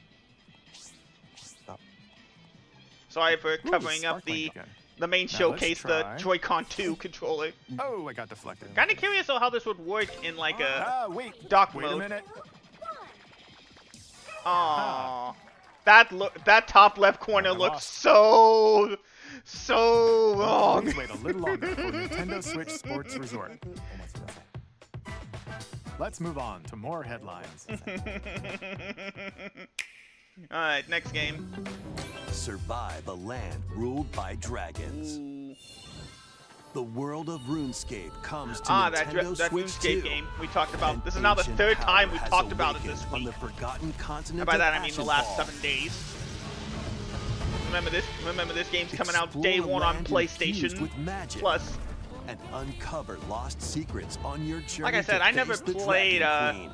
Sorry for Ooh, covering up sparkling the again. main Now showcase, the let's try. Joy-Con 2 controller. Oh, I got deflected. Kind of curious though how this would work in like a wait. dock Wait a mode. minute. Aww. That top left corner I looks lost. so wrong. Please wait a little longer for Nintendo Switch Sports Resort. Let's move on to more headlines. Alright, next game. Survive a land ruled by dragons. The world of RuneScape comes to that Nintendo Switch RuneScape 2. game we talked about. An This is now the ancient third power time we has talked about it awakened this on week. the forgotten continent And by of that I mean the last Ashenfall. 7 days. remember this game's coming out day Explore one on land PlayStation infused with magic. Plus. And uncover lost secrets on your journey. Like I said, to I never face the played Dragon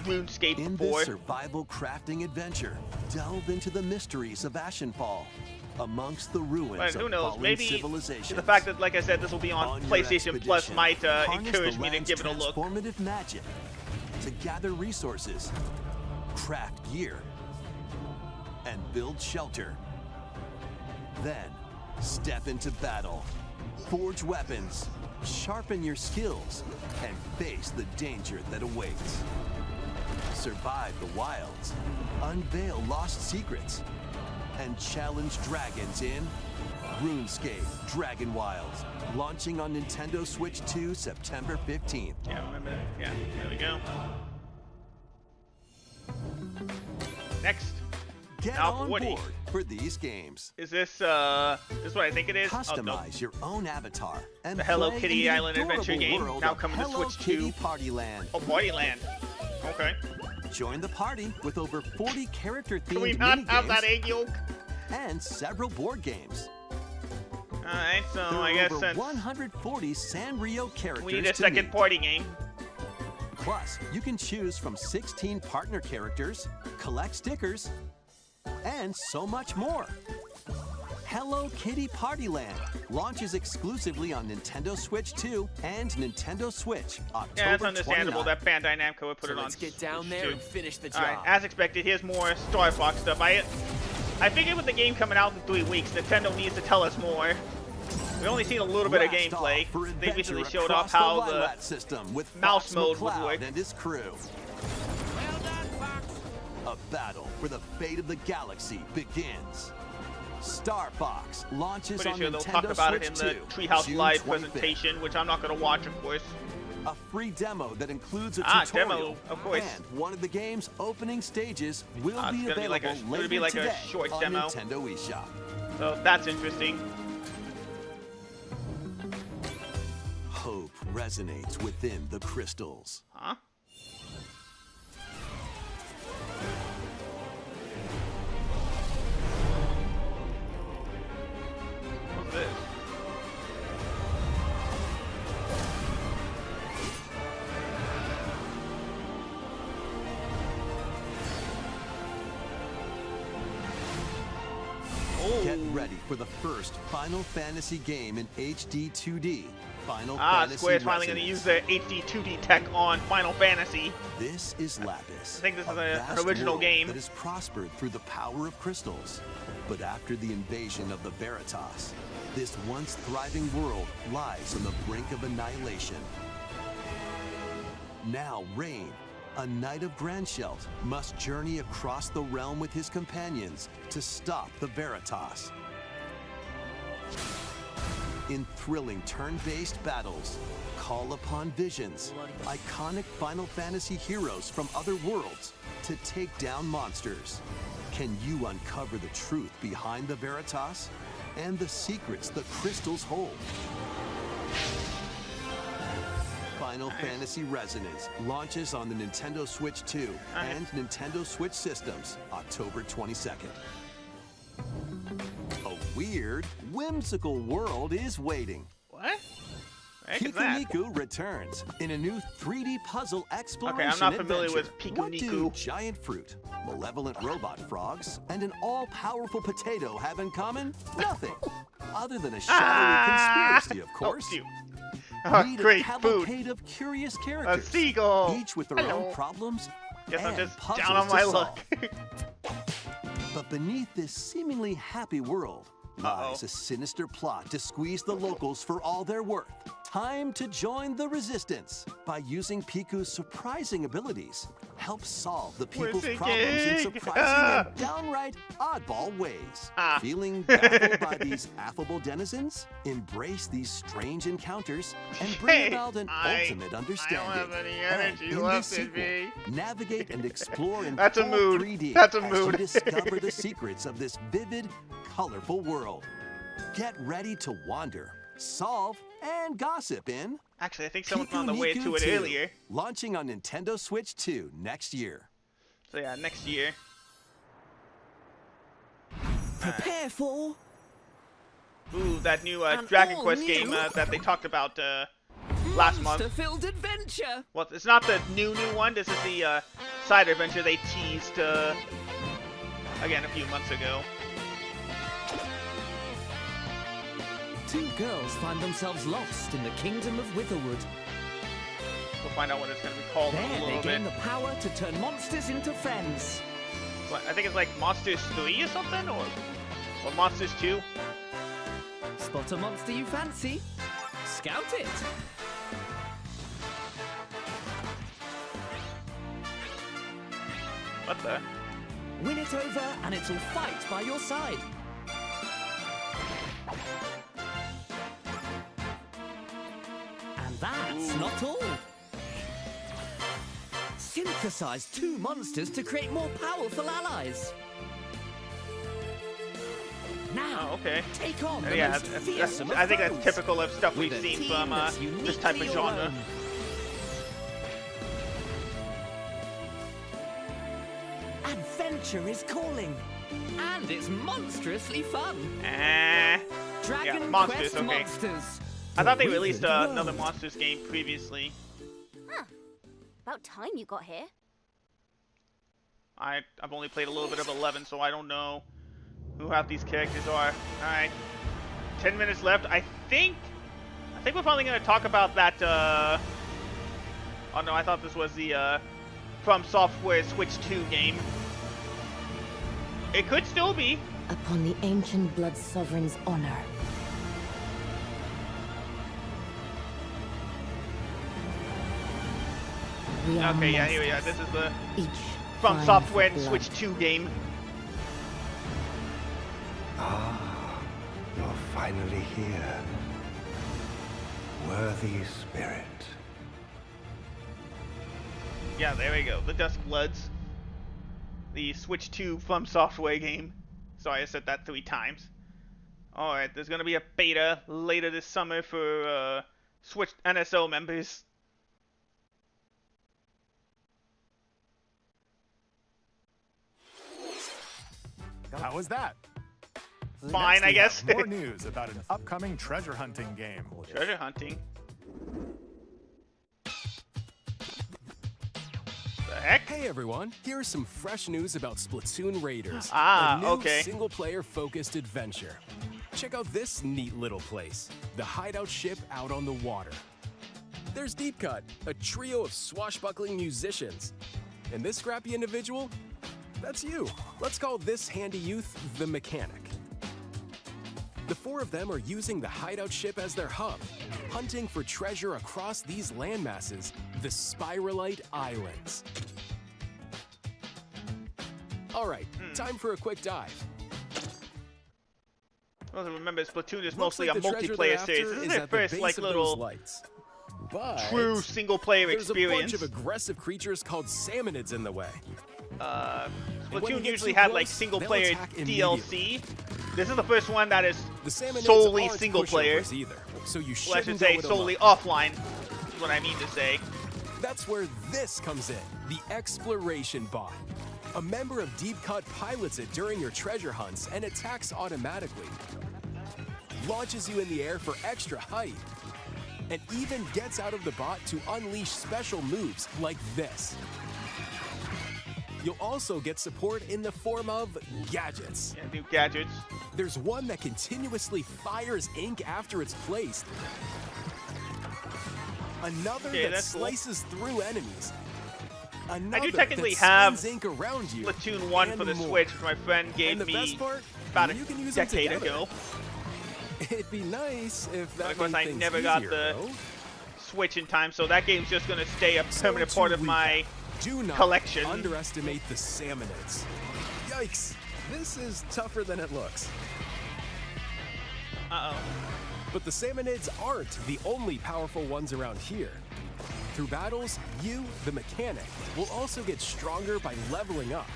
Queen. RuneScape In before. this survival crafting adventure, delve into the mysteries of Ashenfall, amongst the ruins But who of knows? fallen Maybe civilizations. the fact that, like I said, this will be on your PlayStation Plus expedition, might harness encourage the me to land's give it a look. Transformative magic to gather resources, craft gear, and build shelter. Then, step into battle, forge weapons, sharpen your skills, and face the danger that awaits. Survive the wilds, unveil lost secrets, and challenge dragons in RuneScape Dragon Wilds, launching on Nintendo Switch 2 September 15th. Yeah, remember that. Yeah, there we go. Next. Get now on 40. board for these games. Is this what I think it is? Customize your own avatar and the Hello play Kitty in the Island Adventure adorable game world now of coming to Hello Switch Kitty 2. Partyland. Oh, Partyland. Okay. Join the party with over 40 character-themed Can we not have minigames that egg yolk? and several board games. Alright, so There I are guess over since 140 Sanrio characters we need a to second meet. party game. Plus, you can choose from 16 partner characters, collect stickers, and so much more. Hello Kitty Partyland launches exclusively on Nintendo Switch 2 and Nintendo Switch October Yeah, that's understandable 29th. that Bandai Namco would put it on. Let's get down there and finish the job. Alright, as expected, here's more Star Fox stuff. I figured with the game coming out in 3 weeks, Nintendo needs to tell us more. We only seen a little bit of Blast gameplay. off for They recently adventure showed off across how the Lilat system with mouse Fox mode would McCloud work. and his crew. Well done, Fox. A battle for the fate of the galaxy begins. Star Fox launches Pretty on sure they'll Nintendo talk about Switch it in the 2, Treehouse June Live 25th. presentation, which I'm not going to watch, of course. A free demo that includes a Demo, tutorial, of course. and one of the game's opening stages will It's be gonna be available like a- it's gonna later be like a today short on demo. Nintendo eShop. So that's interesting. Hope resonates within the crystals. Huh? What's this? Get ready for the first Final Fantasy game in HD 2D. Final Ah, Fantasy Square's finally going to use Resonance. the HD 2D tech on Final Fantasy. This is Lapis. I think this is an vast original world game. that has prospered through the power of crystals. But after the invasion of the Veritas, this once thriving world lies on the brink of annihilation. Now Rain, a knight of Grandshelt, must journey across the realm with his companions to stop the Veritas. In thrilling turn-based battles, call upon visions, iconic Final Fantasy heroes from other worlds to take down monsters. Can you uncover the truth behind the Veritas and the secrets the crystals hold? Final Fantasy Resonance launches on the Nintendo Switch 2 and Nintendo Switch systems October 22nd. A weird, whimsical world is waiting. What? The heck is that? Pikuniku returns in a new 3D puzzle exploration Okay, I'm not familiar adventure. with What do Pikuniku. giant fruit, malevolent robot frogs, and an all-powerful potato have in common? Nothing. Other than a shadowy conspiracy, of course. Oh, shoot. Oh, Meet great a food. cavalcade of curious characters. A seagull. Each with their Hello. own problems Guess I'm and just puzzles down on to my solve. luck. But beneath this seemingly happy world lies a sinister plot to squeeze the locals for all they're worth. Time to join the resistance by using Piku's surprising abilities. Help solve the people's problems in surprising and downright oddball ways. Feeling baffled by these affable denizens? Embrace these strange encounters and bring about an ultimate understanding. I don't have any And energy in left this in sequel, me. navigate and explore in That's a full mood. 3D That's a as mood. you discover the secrets of this vivid, colorful world. Get ready to wander, solve, and gossip in Actually, I think someone found the way to it 2, earlier. launching on Nintendo Switch 2 next year. So yeah, next year. Prepare for... Ooh, that new Dragon Quest game that they talked about last month. Monster-filled adventure. Well, it's not the new one. This is the side adventure they teased again a few months ago. Two girls find themselves lost in the kingdom of Witherwood. We'll find out what it's going to be called in a There little they gain bit. the power to turn monsters into friends. What, I think it's like Monsters 3 or something, or Monsters 2. Spot a monster you fancy. Scout it. What the? Win it over and it'll fight by your side. And that's not all. Synthesize two monsters to create more powerful allies. Now, okay. take on the Yeah, most fearsome of I think that's foes. typical of stuff With we've a seen team from that's this type of uniquely your genre. own. Adventure is calling, and it's monstrously fun. Dragon Yeah, Monsters, Quest okay. Monsters. I thought they The released Wizard World. another Monsters game previously. Huh. About time you got here. I've only played a little bit of 11, so I don't know who half these characters are. Alright. 10 minutes left. I think we're finally going to talk about that, oh no, I thought this was the, From Software Switch 2 game. It could still be. Upon the ancient blood sovereign's honor. We are Okay, yeah, here we are. monsters. This is the Each From crying Software for blood. Switch 2 game. Ah, you're finally here. Worthy spirit. Yeah, there we go. The Dusk Bloods. The Switch 2 From Software game. Sorry, I said that 3 times. Alright, there's gonna be a beta later this summer for Switch NSO members. How was that? Fine, Next, I we guess. have more news about an upcoming treasure hunting game. Treasure hunting? The heck? Hey everyone, here is some fresh news about Splatoon Raiders. Ah, a new okay. single-player focused adventure. Check out this neat little place, the hideout ship out on the water. There's Deep Cut, a trio of swashbuckling musicians. And this scrappy individual? That's you. Let's call this handy youth the mechanic. The 4 of them are using the hideout ship as their hub, hunting for treasure across these landmasses, the Spiralite Islands. All right, time for a quick dive. Well, remember, Splatoon is Looks mostly like a the treasure multiplayer they're series. after This is is their at the first, base like, of those little lights. But true single-player there's experience. a bunch of aggressive creatures called salmonids in the way. And when Splatoon you get usually too had like close, single-player they'll attack immediately. DLC. This is the first one that is The salmonids solely aren't single-player. pushovers either, so you Well, I should shouldn't say go it solely alone. offline. Is what I mean to say. That's where this comes in, the Exploration Bot. A member of Deep Cut pilots it during your treasure hunts and attacks automatically. Launches you in the air for extra height. And even gets out of the bot to unleash special moves like this. You'll also get support in the form of gadgets. Yeah, new gadgets. There's one that continuously fires ink after it's placed. Another Okay, that that's cool. slices through enemies. I Another do technically that have spins ink around you. Splatoon 1 and for the more. Switch, which my friend gave And the me best part, about you can a use them decade together. ago. It'd be nice if But that of course, made I things never got easier, the though. Switch in time, so that game's just gonna stay a permanent To part of my Do not collection. underestimate the salmonids. Yikes! This is tougher than it looks. Uh-oh. But the salmonids aren't the only powerful ones around here. Through battles, you, the mechanic, will also get stronger by leveling up.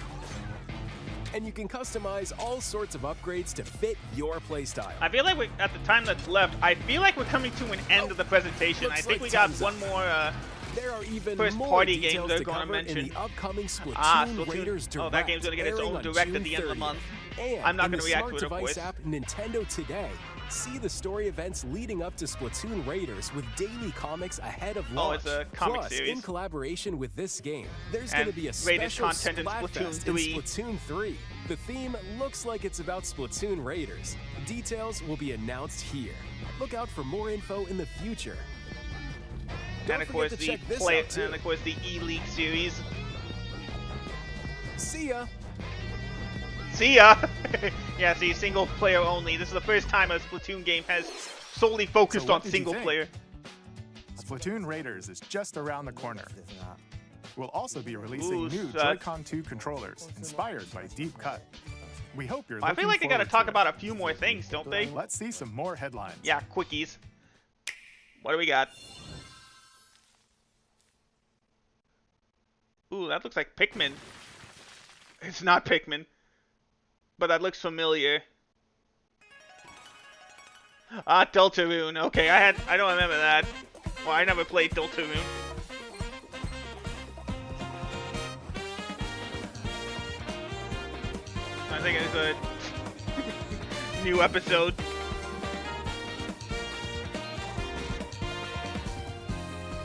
And you can customize all sorts of upgrades to fit your playstyle. I feel like at the time that's left, I feel like we're coming to an end of the presentation. I looks think like we got time's one up. more There are even first more party game details they're to going to cover mention. in the upcoming Splatoon Raiders Direct. Oh, that game's going to get its own Direct at the end of the month. And I'm not in going to the react smart to it, of device course. app Nintendo Today. See the story events leading up to Splatoon Raiders with daily comics ahead of launch. Oh, it's a comic Plus, series. in collaboration with this game, there's And going to be a Raiders special content in Splatoon Splatfest 3. in Splatoon 3. The theme looks like it's about Splatoon Raiders. Details will be announced here. Look out for more info in the future. And of course the E-League series. See ya. See ya. Yeah, see, single player only. This is the first time a Splatoon game has solely focused So on what did you single think? player. Splatoon Raiders is just around the corner. We'll also be releasing Ooh, new Joy-Con 2 controllers inspired by Deep Cut. We hope you're I feel like they got to talk about a few more things, don't they? Let's see some more headlines. Yeah, quickies. What do we got? Ooh, that looks like Pikmin. It's not Pikmin, but that looks familiar. Ah, Deltarune. Okay, I don't remember that. Well, I never played Deltarune. I think it's a new episode.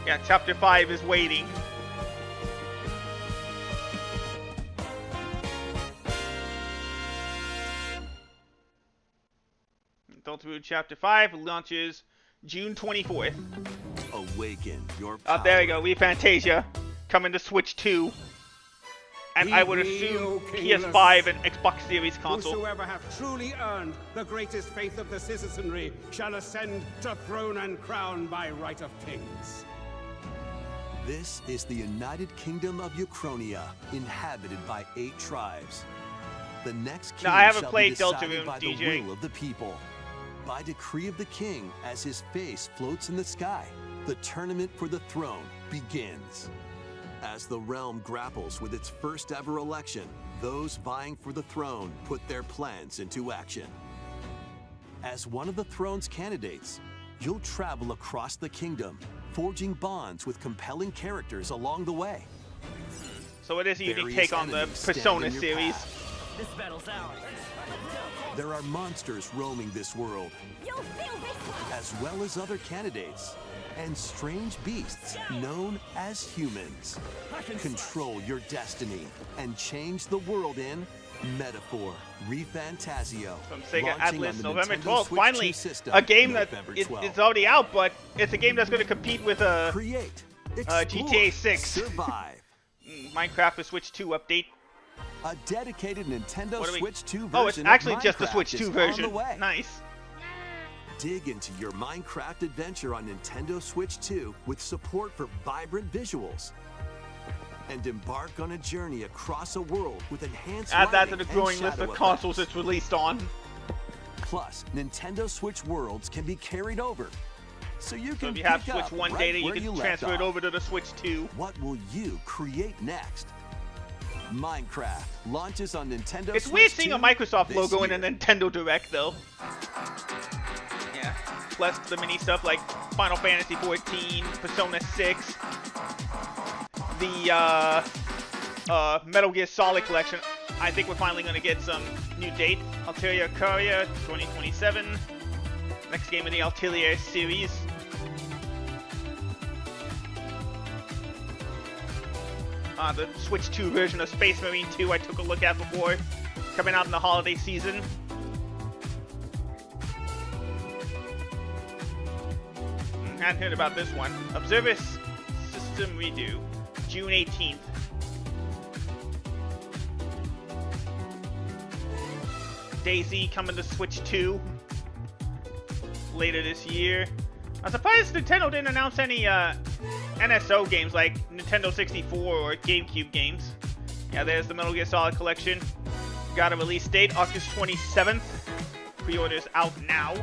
Yeah, Chapter 5 is waiting. Deltarune Chapter 5 launches June 24th. Awaken your Oh, power. there we go. We Fantasia coming to Switch 2. And I would assume PS5 and Xbox Series console. Whosoever hath truly earned the greatest faith of the citizenry shall ascend to throne and crown by right of kings. This is the United Kingdom of Uchronia, inhabited by 8 tribes. The next king No, I haven't shall played be decided Deltarune, by DJ. the will of the people. By decree of the king, as his face floats in the sky, the tournament for the throne begins. As the realm grapples with its first ever election, those vying for the throne put their plans into action. As one of the throne's candidates, you'll travel across the kingdom, forging bonds with compelling characters along the way. So it is a unique Various take on the enemies stand Persona in your series. path. This battle's ours. There are monsters roaming this world, as well as other candidates, and strange beasts known as humans. Control your destiny and change the world in Metaphor Refantasio. From Sega launching Atlas, on the November Nintendo 12th. Switch Finally, 2 system, a game that November it's 12th. already out, but it's a game that's going to compete with Create, GTA 6. Survive. Minecraft for Switch 2 update. A dedicated Nintendo What do we- Switch 2 version Oh, it's of actually just the Minecraft Switch is 2 on version. the way. Nice. Dig into your Minecraft adventure on Nintendo Switch 2 with support for vibrant visuals. And embark on a journey across a world with enhanced Add that to lighting the and growing list shadow of consoles effects. it's released on. Plus, Nintendo Switch worlds can be carried over. So you So can if you have pick Switch up 1 right data, you where can left transfer it off. over to the Switch 2. What will you create next? Minecraft launches on Nintendo It's Switch weird seeing a 2 Microsoft this logo year. in a Nintendo Direct, though. Yeah. Plus the mini stuff like Final Fantasy XIV, Persona 6, the Metal Gear Solid collection. I think we're finally going to get some new date. Altaria Courier 2027. Next game in the Altaria series. The Switch 2 version of Space Marine 2 I took a look at before, coming out in the holiday season. Hadn't heard about this one. Observer System Redo, June 18th. DayZ coming to Switch 2 later this year. I'm surprised Nintendo didn't announce any NSO games like Nintendo 64 or GameCube games. Yeah, there's the Metal Gear Solid collection. Got a release date, August 27th. Pre-orders out now.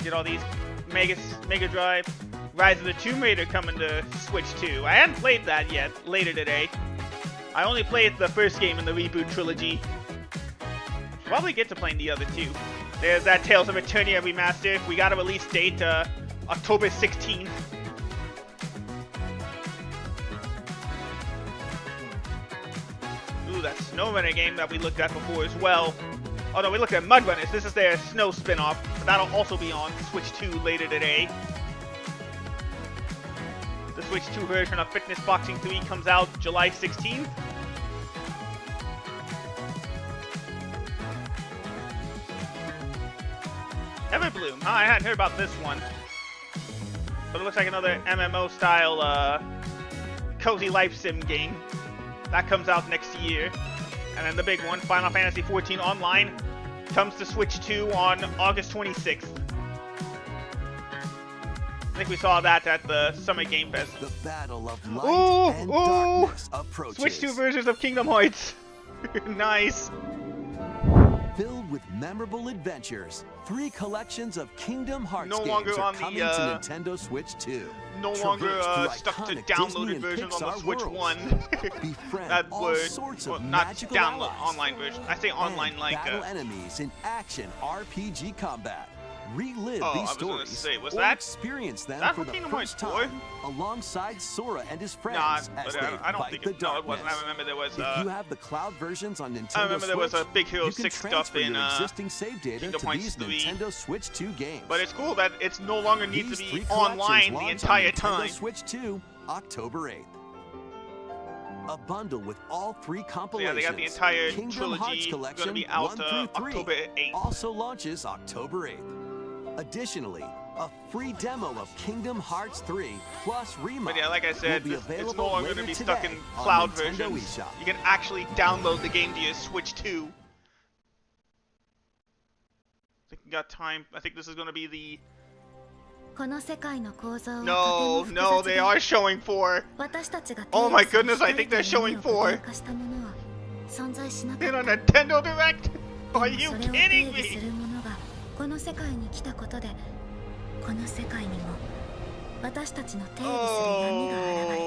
Get all these Mega Drive. Rise of the Tomb Raider coming to Switch 2. I haven't played that yet, later today. I only played the first game in the reboot trilogy. Probably get to playing the other two. There's that Tales of Eternia remaster. We got a release date, October 16th. Ooh, that Snow Runner game that we looked at before as well. Oh no, we looked at Mud Runners. This is their Snow spin-off. That'll also be on Switch 2 later today. The Switch 2 version of Fitness Boxing 3 comes out July 16th. Everbloom, huh? I hadn't heard about this one. But it looks like another MMO-style cozy life sim game. That comes out next year. And then the big one, Final Fantasy XIV Online, comes to Switch 2 on August 26th. I think we saw that at the Summer Game Fest. The battle of light and darkness approaches. Switch 2 versions of Kingdom Hearts. Nice. Filled with memorable adventures, 3 collections of Kingdom Hearts No games longer are on the, coming to Nintendo Switch 2. No longer stuck to downloaded version on the Switch 1. That word, well, not download, online version. I say online like battle enemies in action RPG combat. Relive these stories say, was or that, experience them that for the Kingdom first Hearts 4? time alongside Sora and his friends as they I don't fight think the it, no, it darkness. wasn't. I remember there was If you have the cloud versions on Nintendo I remember there was a Switch, Big Hero you can 6 stuff transfer in your existing save data Kingdom to Hearts these 3. Nintendo Switch 2 games. But it's cool that it's no longer needs to These be 3 online collections the launch entire on Nintendo time. Switch 2, October 8th. A bundle with all 3 compilations. Yeah, they got the entire Kingdom trilogy Hearts Collection gonna be out 1 through 3 October 8th. also launches October 8th. Additionally, a free demo of Kingdom Hearts 3 plus Remake. But yeah, like I said, will be it's available no longer later going to be stuck in today cloud on Nintendo versions. eShop. You can actually download the game to your Switch 2. I think we got time. I think this is going to be the... No, they are showing 4. Oh my goodness, I think they're showing 4. In a Nintendo Direct? Are you kidding me? この世界に来たことで、この世界にも私たちの定義する闇が現れ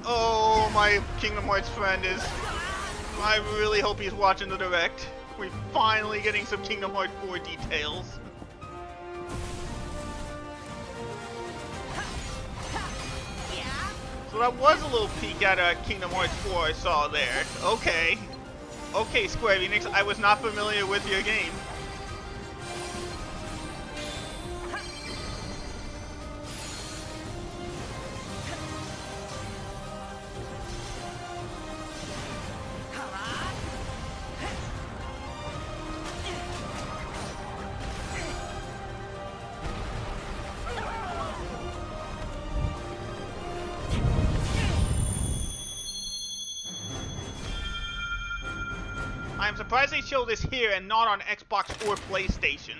た。Oh, my Kingdom Hearts friend is... I really hope he's watching the Direct. We're finally getting some Kingdom Hearts 4 details. So that was a little peek at Kingdom Hearts 4 I saw there. Okay. Okay, Square Enix, I was not familiar with your game. I'm surprised they show this here and not on Xbox or PlayStation.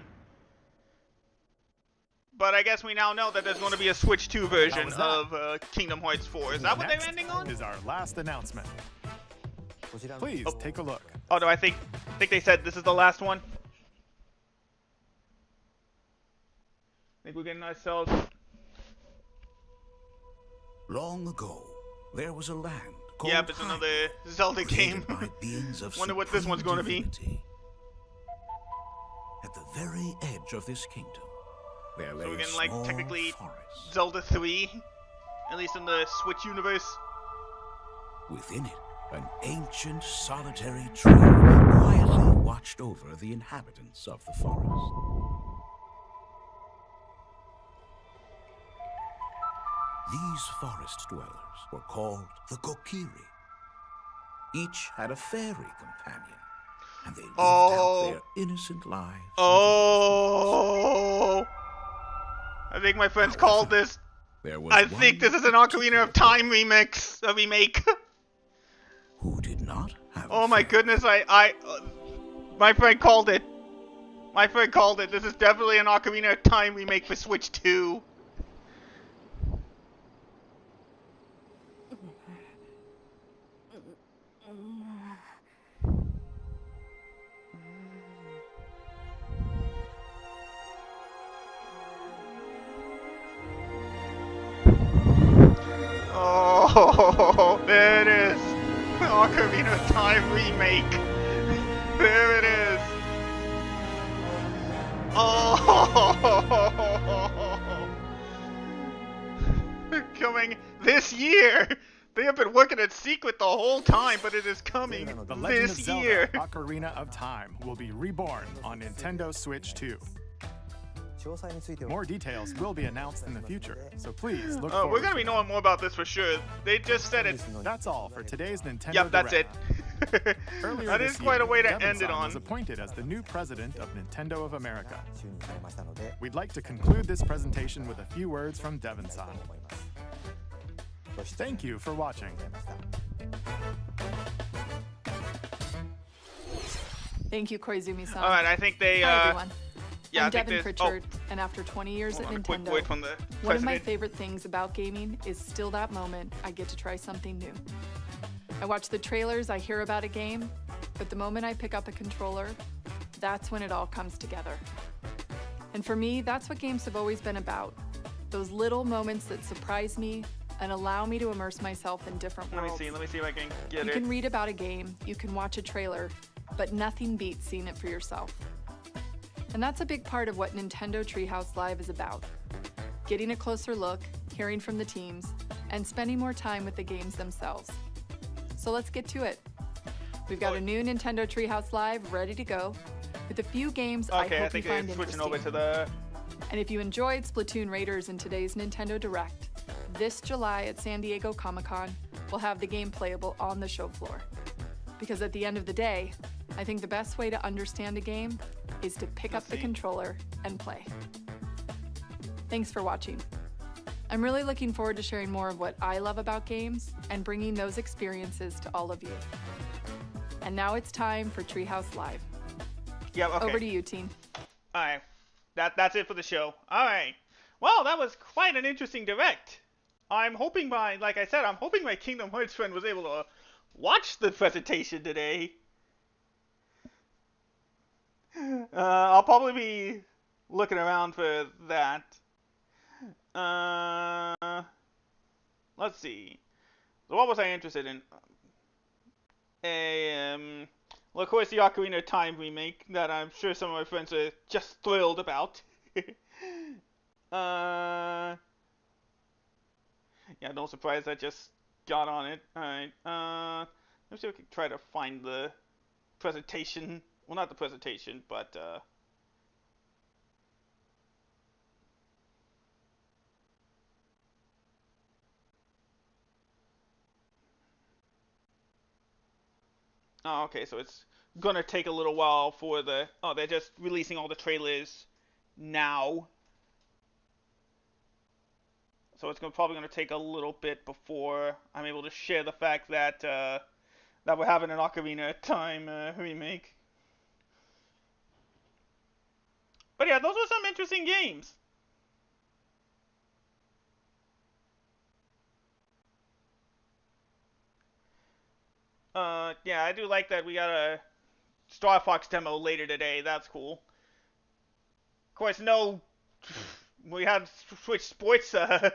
But I guess we now know that there's going to be a Switch 2 version of Kingdom Hearts 4. Is that what they're ending on? Is our last announcement. Please take a look. Oh no, I think they said this is the last one. I think we're getting ourselves... Long ago, there was a land. Yep, it's another Zelda game. Wonder what this one's going to be. At the very edge of this kingdom, there lay So we're a getting like small technically forest. Zelda 3, at least in the Switch universe. Within it, an ancient solitary tree quietly watched over the inhabitants of the forest. These forest dwellers were called the Kokiri. Each had a fairy companion, and they lived out their innocent lives. Oh! I think my friends called this. I think this is an Ocarina of Time remix. A remake. Who did not have Oh my goodness, my friend called it. My friend called it. This is definitely an Ocarina of Time remake for Switch 2. Oh, there it is. Ocarina of Time remake. There it is. Oh. this year. They have been working in secret the whole time, but it is coming The Legend of this Zelda year. Ocarina of Time will be reborn on Nintendo Switch 2. More details will be announced in the future, so please look forward. We're gonna be knowing more about this for sure. They just said it. That's all for today's Nintendo Yep, that's Direct. it. Earlier That this is quite year, a way to Devin end it San on. was appointed as the new president of Nintendo of America. We'd like to conclude this presentation with a few words from Devin San. Thank you for watching. Thank you, Koizumi-san. All right, I think they. Hi, everyone. Yeah, I'm I think Devin there's- Pritchard, and after 20 years at Hold on, a quick Nintendo, word from the one of my president. favorite things about gaming is still that moment I get to try something new. I watch the trailers, I hear about a game, but the moment I pick up a controller, that's when it all comes together. And for me, that's what games have always been about. Those little moments that surprise me and allow me to immerse myself in different worlds. Let me see if I can get You it. can read about a game, you can watch a trailer, but nothing beats seeing it for yourself. And that's a big part of what Nintendo Treehouse Live is about. Getting a closer look, hearing from the teams, and spending more time with the games themselves. So let's get to it. We've got a new Nintendo Treehouse Live ready to go, with a few games I Okay, I hope you think find it's switching interesting. over to the. And if you enjoyed Splatoon Raiders in today's Nintendo Direct, this July at San Diego Comic-Con, we'll have the game playable on the show floor. Because at the end of the day, I think the best way to understand a game is to pick up the controller and play. Thanks for watching. I'm really looking forward to sharing more of what I love about games and bringing those experiences to all of you. And now it's time for Treehouse Live. Yeah, okay. Over to you, team. All right, that's it for the show. All right. Well, that was quite an interesting direct. I'm hoping like I said, I'm hoping my Kingdom Hearts friend was able to watch the presentation today. I'll probably be looking around for that. Let's see. So what was I interested in? Well, of course, the Ocarina of Time remake that I'm sure some of my friends are just thrilled about. Yeah, no surprise, I just got on it. Alright, let me see if I can try to find the presentation. Well, not the presentation, but, oh, okay, so it's gonna take a little while for the... Oh, they're just releasing all the trailers now. So it's probably gonna take a little bit before I'm able to share the fact that, that we're having an Ocarina of Time remake. But yeah, those were some interesting games. Yeah, I do like that we got a Star Fox demo later today. That's cool. Of course, no, we had Switch Sports. Well,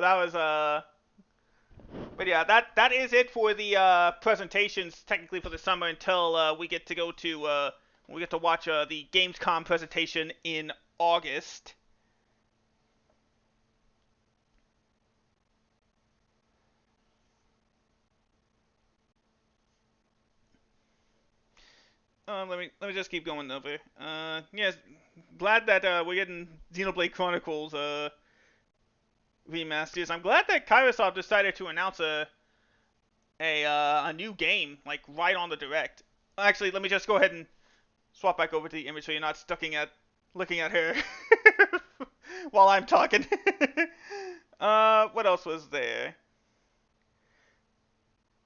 that was But yeah, that is it for the presentations technically for the summer until we get to go to we get to watch the Gamescom presentation in August. Let me just keep going over. Yes, glad that we're getting Xenoblade Chronicles remasters. I'm glad that Kairosoft decided to announce a new game like right on the direct. Actually, let me just go ahead and swap back over to the image so you're not looking at her while I'm talking. What else was there?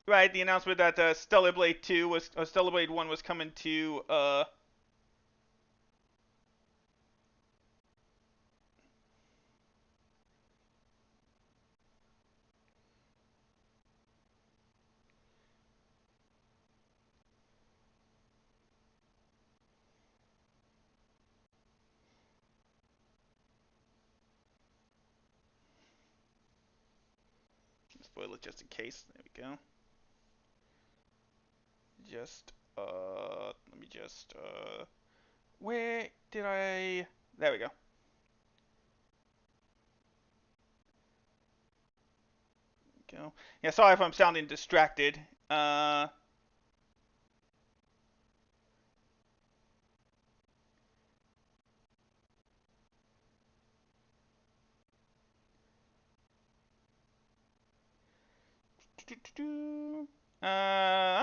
Right, the announcement that Stellar Blade 2 was Stellar Blade 1 was coming to spoil it just in case. There we go. Just let me just where did I? There we go. So, yeah, sorry if I'm sounding distracted. I'm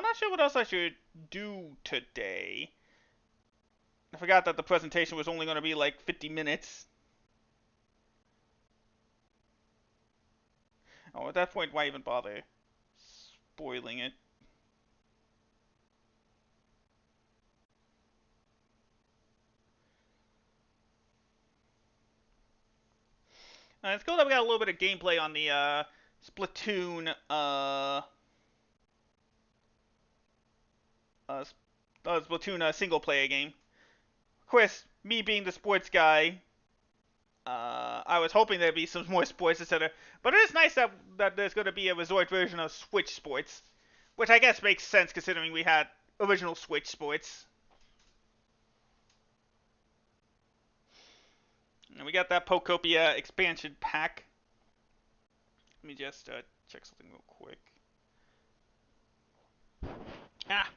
not sure what else I should do today. I forgot that the presentation was only going to be like 50 minutes. Oh, at that point, why even bother spoiling it? It's cool that we got a little bit of gameplay on the Splatoon Splatoon single player game. Of course, me being the sports guy, I was hoping there'd be some more sports, etc. But it is nice that there's going to be a resort version of Switch Sports, which I guess makes sense considering we had original Switch Sports. And we got that Pokopia expansion pack. Let me just check something real quick. Ah.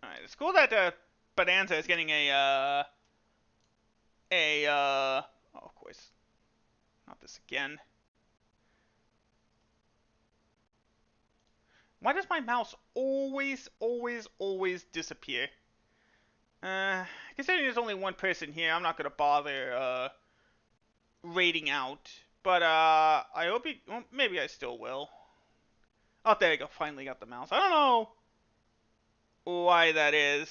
Alright, it's cool that Bonanza is getting oh, of course, not this again. Why does my mouse always disappear? Considering there's only one person here, I'm not gonna bother raiding out. But I hope you. Well, maybe I still will. Oh, there you go. Finally got the mouse. I don't know why that is.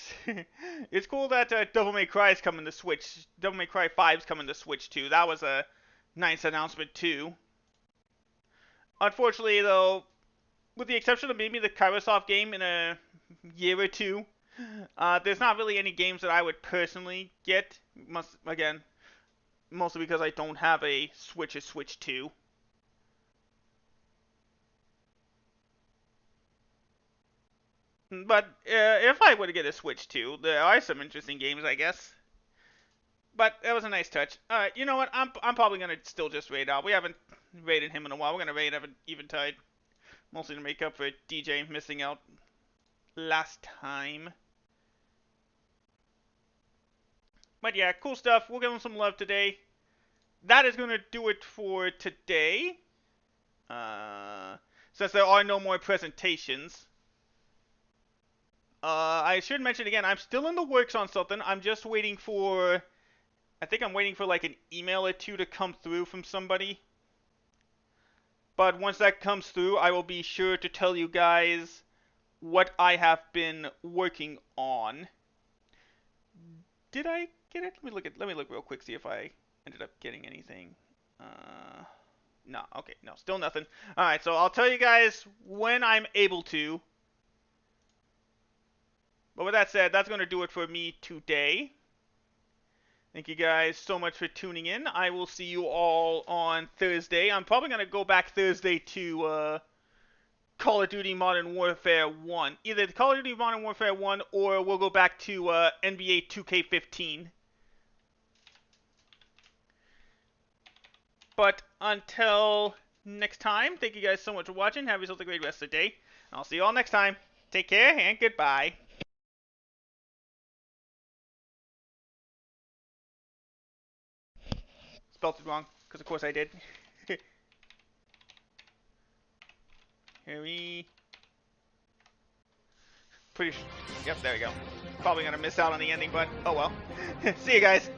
It's cool that Devil May Cry is coming to Switch. Devil May Cry 5 is coming to Switch too. That was a nice announcement too. Unfortunately, though, with the exception of maybe the Kairosoft game in a year or two, there's not really any games that I would personally get. Again, mostly because I don't have a Switch or Switch 2. But if I were to get a Switch 2, there are some interesting games, I guess. But that was a nice touch. Alright, you know what? I'm probably going to still just raid out. We haven't raided him in a while. We're going to raid Eventide. Mostly to make up for DJ missing out last time. But yeah, cool stuff. We'll give him some love today. That is going to do it for today. Since there are no more presentations. I should mention again, I'm still in the works on something. I'm just waiting for... I think I'm waiting for like an email or two to come through from somebody. But once that comes through, I will be sure to tell you guys what I have been working on. Did I get it? Let me look real quick, see if I ended up getting anything. No, okay, no, still nothing. Alright, so I'll tell you guys when I'm able to. But with that said, that's going to do it for me today. Thank you guys so much for tuning in. I will see you all on Thursday. I'm probably going to go back Thursday to Call of Duty Modern Warfare 1. Either Call of Duty Modern Warfare 1 or we'll go back to NBA 2K15. But until next time, thank you guys so much for watching. Have yourselves a great rest of the day. I'll see you all next time. Take care and goodbye. Spelled it wrong, because of course I did. Pretty sure. Yep, there we go. Probably gonna miss out on the ending, but oh well. See you guys.